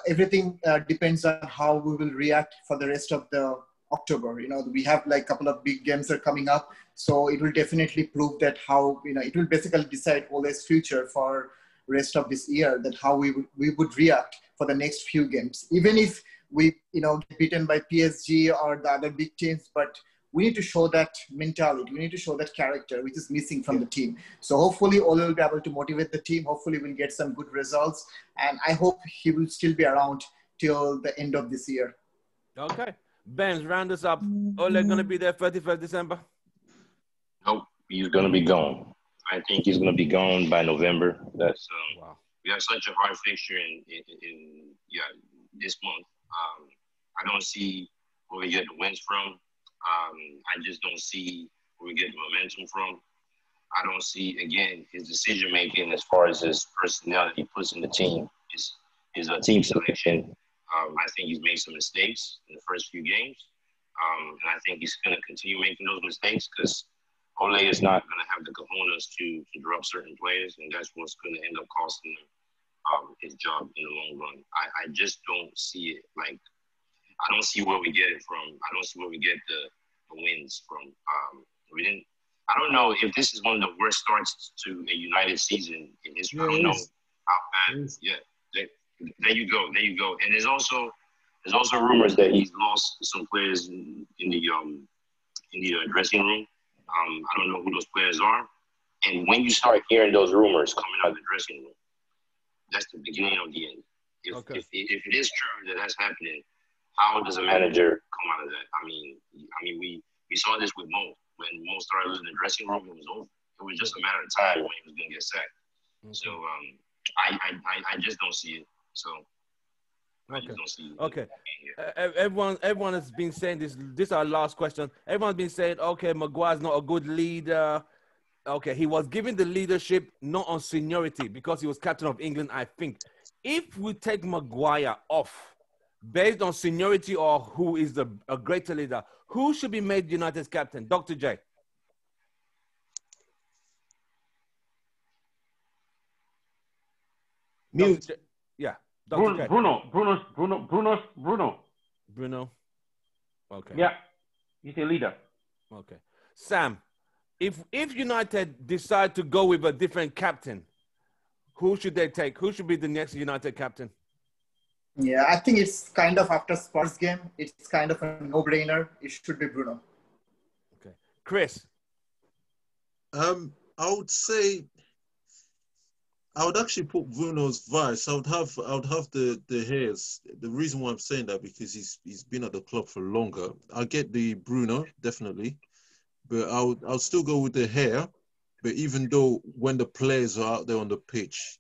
everything depends on how we will react for the rest of the October. We have like a couple of big games are coming up. So it will definitely prove that how, it will basically decide OLE'S future for rest of this year, that how we would react for the next few games. Even if we, get beaten by PSG or the other big teams, but we need to show that mentality. We need to show that character, which is missing from the team. So hopefully Ole will be able to motivate the team. Hopefully we'll get some good results. And I hope he will still be around till the end of this year. Okay. Benz, round us up. Ole going to be there 31st December? Nope. He's going to be gone. I think he's going to be gone by November. That's wow. We have such a hard fixture in this month. I don't see where we get the wins from. I just don't see where we get the momentum from. I don't see, again, his decision making as far as his personnel that he puts in the team, his team selection. I think he's made some mistakes in the first few games. And I think he's going to continue making those mistakes because Ole is not going to have the cojones to drop certain players, and that's what's going to end up costing him his job in the long run. I just don't see it. Like, I don't see where we get it from. I don't see where we get the wins from. I don't know if this is one of the worst starts to a United season in history. I don't know how bad. Yeah, there you go. And there's also rumors that he's lost some players in the dressing room. I don't know who those players are. And when you start hearing those rumors coming out of the dressing room, that's the beginning of the end. If it is true that that's happening, how does a manager come out of that? I mean, we saw this with Mo. When Mo started losing the dressing room, it was over. It was just a matter of time when he was going to get sacked. Okay. So I just don't see it. So I just don't see it. Okay. Everyone has been saying this. This is our last question. Everyone's been saying, okay, Maguire's not a good leader. Okay, he was given the leadership not on seniority because he was captain of England, I think. If we take Maguire off based on seniority or who is a greater leader, who should be made United's captain? Dr. J. Mute. Yeah. Bruno. Okay. Yeah, he's a leader. Okay. Sam, if United decide to go with a different captain, who should they take? Who should be the next United captain? Yeah, I think it's kind of after Spurs game. It's kind of a no-brainer. It should be Bruno. Okay. Chris? I would say I would actually put Bruno's vice. I would have the hairs. The reason why I'm saying that because he's been at the club for longer. I get the Bruno definitely, but I'll still go with the hair. But even though when the players are out there on the pitch,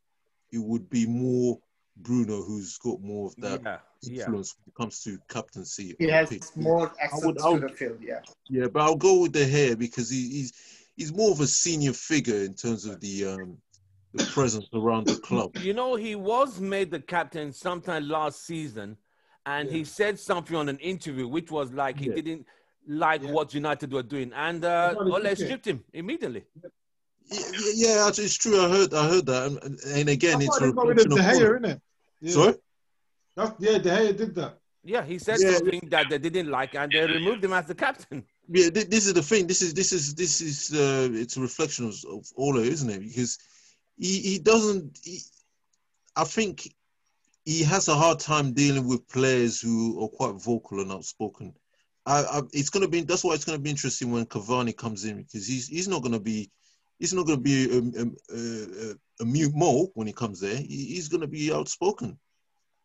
it would be more Bruno who's got more of that influence when it comes to captaincy. He has more access to the field. Yeah, but I'll go with the hair because he's more of a senior figure in terms of the presence around the club. You know, he was made the captain sometime last season, and he said something on an interview, which was like he didn't like what United were doing, and Ole stripped him immediately. Yeah, it's true. I heard that, and again, that's it's a reflection of De Gea, isn't it? Yeah. Sorry? De Gea did that. Yeah, he said something that they didn't like, and they removed him as the captain. Yeah, this is the thing. This is it's a reflection of Ole, isn't it? Because he doesn't. I think he has a hard time dealing with players who are quite vocal and outspoken. It's gonna be. That's why it's gonna be interesting when Cavani comes in because he's not gonna be. He's not going to be a mute Mo when he comes there. He's going to be outspoken.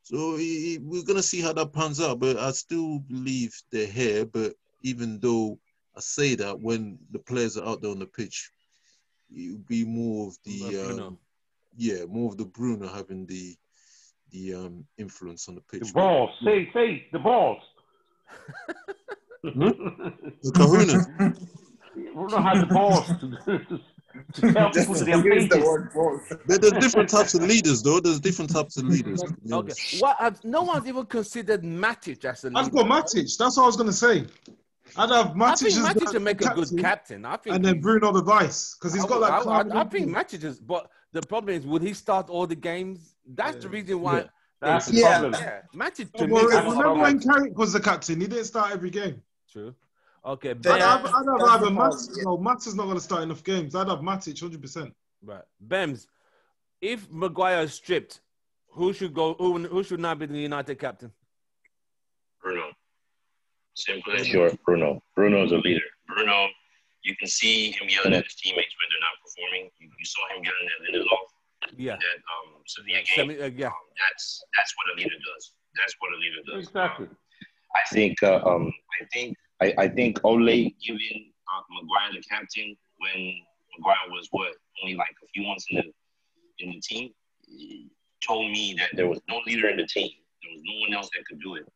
So we're going to see how that pans out. But I still believe they're here. But even though I say that, when the players are out there on the pitch, it will be more of the more of the Bruno having the influence on the pitch. The balls. Say the balls. The kahuna. Bruno has the balls to tell people to their faces. There's different types of leaders, though. There's different types of leaders. Okay. No one's even considered Matic as a leader. I've got Matic. That's what I was going to say. I'd have Matic. I think Matic would make a good captain. I think, and then Bruno the vice because he's got that. I think Matic is, but the problem is, would he start all the games? That's the reason why. That's the problem. Matic to me. Remember when Carrick was the captain? He didn't start every game. True. Okay, I'd have either Matic. No, Matic is not going to start enough games. I'd have Matic 100%. Right, Bems. If Maguire is stripped, who should go? Who should not be the United captain? Bruno. Simple and short. Bruno. Bruno's a leader. Bruno. You can see him yelling at his teammates when they're not performing. You saw him yelling at Lindelof. Yeah. That Sevilla game. That's what a leader does. That's what a leader does. Exactly. I think Ole giving Maguire the captain when Maguire was only like a few months in the team, told me that there was no leader in the team. There was no one else that could do it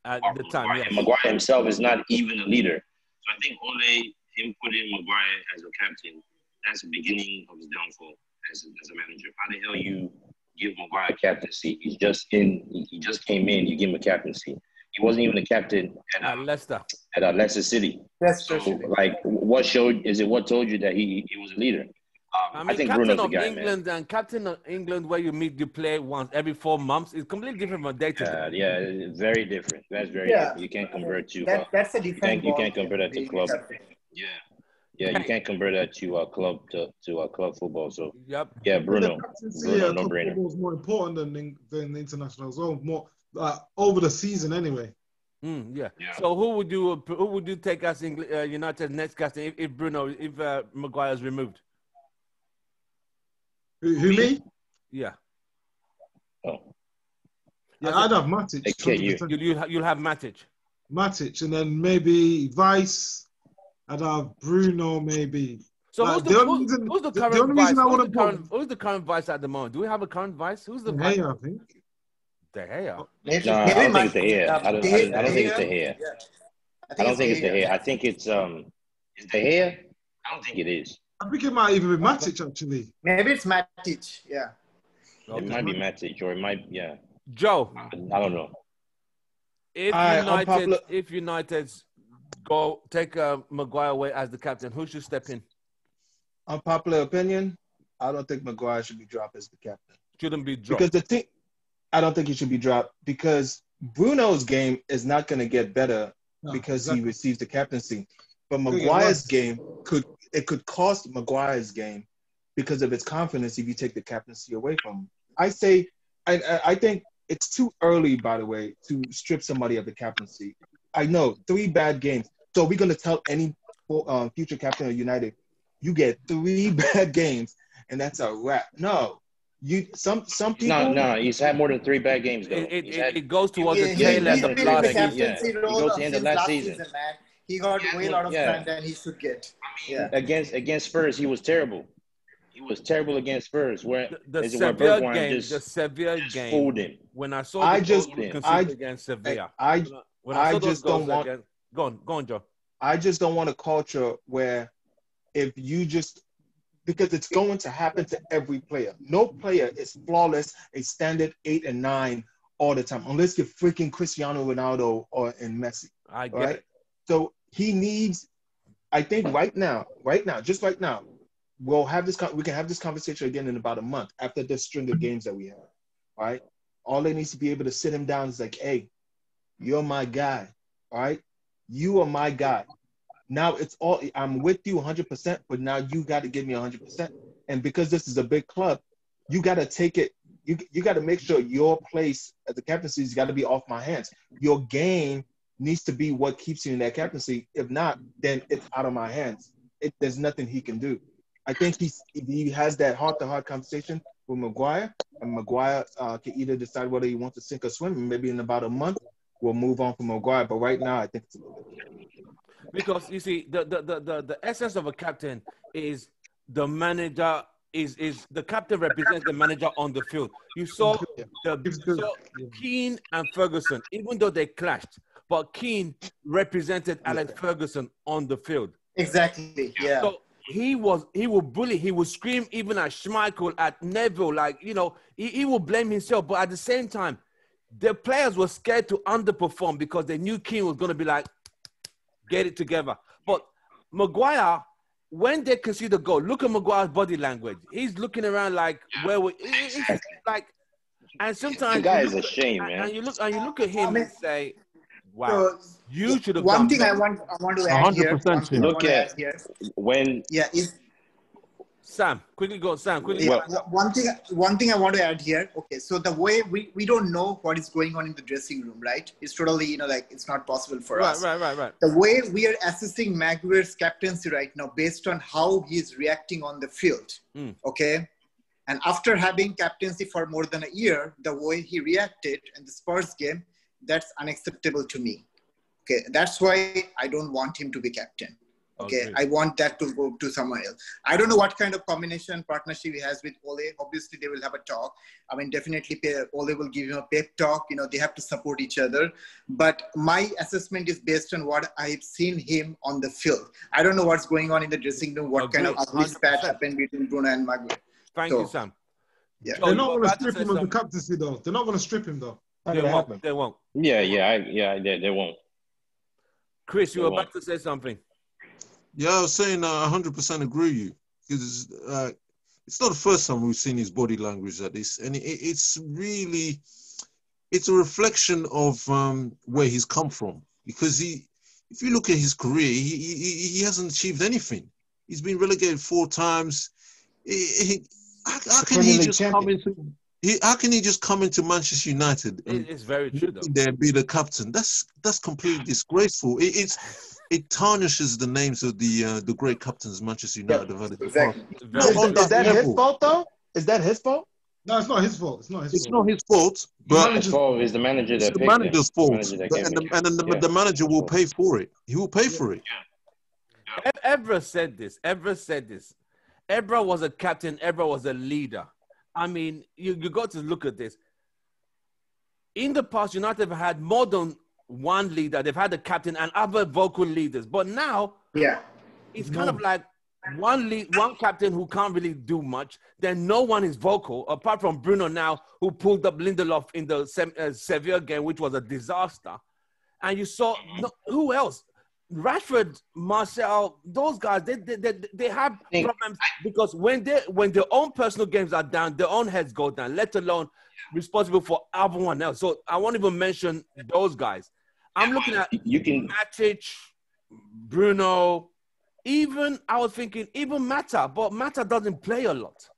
at the time. Maguire. And Maguire himself is not even a leader. So I think Ole, him putting Maguire as a captain, that's the beginning of his downfall as a manager. How the hell you give Maguire a captaincy? He just came in. You give him a captaincy. He wasn't even a captain at Leicester. At Leicester City. So, like, what told you that he was a leader? I think captain Bruno's of the guy, England man. And captain of England, where you meet the player once every 4 months, is completely different from day to day. Yeah, very different. That's very different. You can't convert to. That's a different. You can't compare that to club. Yeah, you can't compare that to a club club football. So Bruno, no brainer. Football is more important than the international as well. More over the season anyway. Yeah. So who would you take as United next captain if Maguire is removed? Who me? Yeah. Oh. Yeah, I'd have Matic. You'll have Matic. Matic, and then maybe Vice. I'd have Bruno, maybe. So like, who's the current vice? Who's the current vice at the moment? Do we have a current vice? Who's the vice? De Gea, I think. De Gea. No, I don't think it's De Gea. I don't think it's De Gea. I don't think it's De Gea. I think it's is De Gea? I don't think it is. I think it might even be Matic, actually. Maybe it's Matic, yeah. It might be Matic, or it might, Joe. I don't know. If United go take Maguire away as the captain, who should step in? Unpopular opinion, I don't think Maguire should be dropped as the captain. Shouldn't be dropped. Because I don't think he should be dropped because Bruno's game is not going to get better because he receives the captaincy. But Maguire's game could cost Maguire's game because of his confidence if you take the captaincy away from him. I think it's too early, by the way, to strip somebody of the captaincy. I know 3 bad games. So we're going to tell any future captain of United, you get 3 bad games and that's a wrap. No. Some people. No, he's had more than 3 bad games though. It goes towards the tail end of last season. He goes to the end of last season, man. He got way a lot of time than he should get. Yeah. Against Spurs, he was terrible. He was terrible against Spurs. The Sevilla game fooled him. When I saw against Sevilla, Go on, Joe. I just don't want a culture where if you just because it's going to happen to every player. No player is flawless, a standard 8 and 9 all the time, unless you're freaking Cristiano Ronaldo and Messi. I get it. So he needs, I think just right now, we can have this conversation again in about a month after this string of games that we have, right? All they needs to be able to sit him down is like, hey, you're my guy, all right? You are my guy. Now I'm with you 100%, but now you got to give me 100%. And because this is a big club, you got to take it. You got to make sure your place as the captaincy has got to be off my hands. Your game needs to be what keeps you in that captaincy. If not, then it's out of my hands. There's nothing he can do. I think he has that heart-to-heart conversation with Maguire, and Maguire can either decide whether he wants to sink or swim. And maybe in about a month, we'll move on from Maguire. But right now, I think it's a little bit. Because you see, the essence of a captain is the manager is the captain represents the manager on the field. You saw Keane and Ferguson, even though they clashed, but Keane represented Alex Ferguson on the field. Exactly. Yeah. So he would bully, he would scream even at Schmeichel, at Neville, he would blame himself. But at the same time, the players were scared to underperform because they knew Keane was going to be like, get it together. But Maguire, when they concede the goal, look at Maguire's body language. He's looking around like, and sometimes the guy is a shame, man. And you look at him and say, wow, you should have. One thing I want to add here. Look at when. Yeah, Sam, quickly go. Sam, quickly. Yeah, one thing I want to add here. Okay, so the way we don't know what is going on in the dressing room, right? It's totally, it's not possible for us. Right. The way we are assessing Maguire's captaincy right now, based on how he is reacting on the field, okay? And after having captaincy for more than a year, the way he reacted in the Spurs game, that's unacceptable to me. Okay, that's why I don't want him to be captain. Okay, I want that to go to someone else. I don't know what kind of combination partnership he has with Ole. Obviously, they will have a talk. I mean, definitely Ole will give him a pep talk. They have to support each other. But my assessment is based on what I've seen him on the field. I don't know what's going on in the dressing room, what kind of ugly spat happened between Bruno and Maguire. Thank you, Sam. Yeah. They're not going to strip him of the captaincy, though. They're not going to strip him, though. They won't. They won't. Chris, you were about to say something. Yeah, I was saying 100% agree with you. Because it's not the first time we've seen his body language like this. And it's a reflection of where he's come from. Because if you look at his career, he hasn't achieved anything. He's been relegated 4 times. How can he just come into... How can he just come into Manchester United and it's very true, though. There and be the captain? That's completely disgraceful. It tarnishes the names of the great captains Manchester United have had in the past. Is that his fault though? Is that his fault? No, it's not his fault. It's not his fault. But his fault is the manager that the picked manager's him. fault. The manager will pay for it. He will pay for it. Evra said this. Evra was a captain. Evra was a leader. I mean, you got to look at this. In the past, United have had more than one leader. They've had a captain and other vocal leaders. But now, it's kind of like one captain who can't really do much. Then no one is vocal, apart from Bruno now, who pulled up Lindelof in the Sevilla game, which was a disaster. And you saw, who else? Rashford, Martial, those guys, they have problems because when their own personal games are down, their own heads go down, let alone responsible for everyone else. So I won't even mention those guys. I'm looking at Matic, Bruno, I was thinking even Mata, but Mata doesn't play a lot.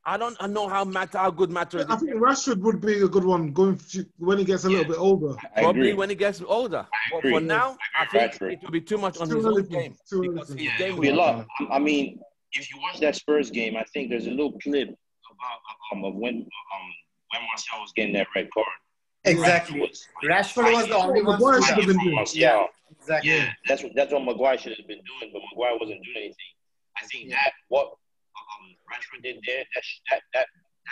I don't know how good Mata is. I think Rashford would be a good one when he gets a little bit older. Probably when he gets older. But for now, I think it will be too much on his own game. Because his game will be a lot. I mean, if you watch that Spurs game, I think there's a little clip about of when Martial was getting that red card. Exactly. Rashford was the only one. Yeah, exactly. Yeah, that's what Maguire should have been doing, but Maguire wasn't doing anything. I think that what Rashford did there, that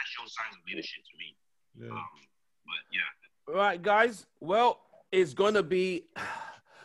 shows signs of leadership to me. All right, guys. Well, it's gonna be.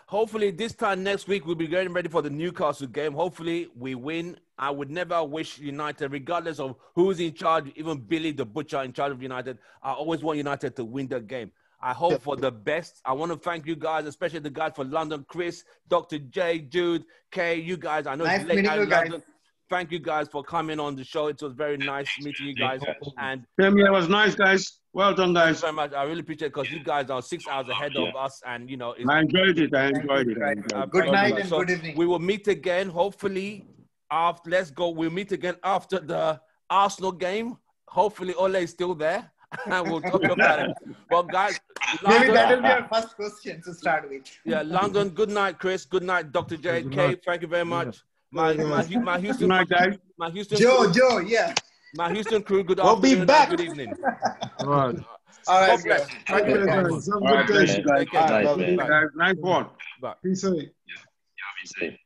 Hopefully, this time next week we'll be getting ready for the Newcastle game. Hopefully, we win. I would never wish United, regardless of who's in charge, even Billy the Butcher in charge of United. I always want United to win the game. I hope for the best. I want to thank you guys, especially the guys for London, Chris, Dr. J, Jude, Kay, you guys. I know nice it's late meeting you guys. London. Thank you guys for coming on the show. It was very nice meeting you guys. And it was nice, guys. Well done, guys. Thank you very much. I really appreciate it because you guys are 6 hours ahead of us, and you know. I enjoyed it. Good night and good evening. We will meet again. Hopefully, we'll meet again after the Arsenal game. Hopefully, Ole is still there, and we'll talk about it. Well, guys, London, maybe that will be our first question to start with. Yeah, London. Good night, Chris. Good night, Dr. J. K. Thank you very much. My Houston, my Houston, Joe, yeah. My Houston crew, good we'll afternoon. Be back. Good evening. All right. All right, God bless. Thank you, guys. Have a good day. Take care. Nice one. Bye. Peace out. Yeah, be safe.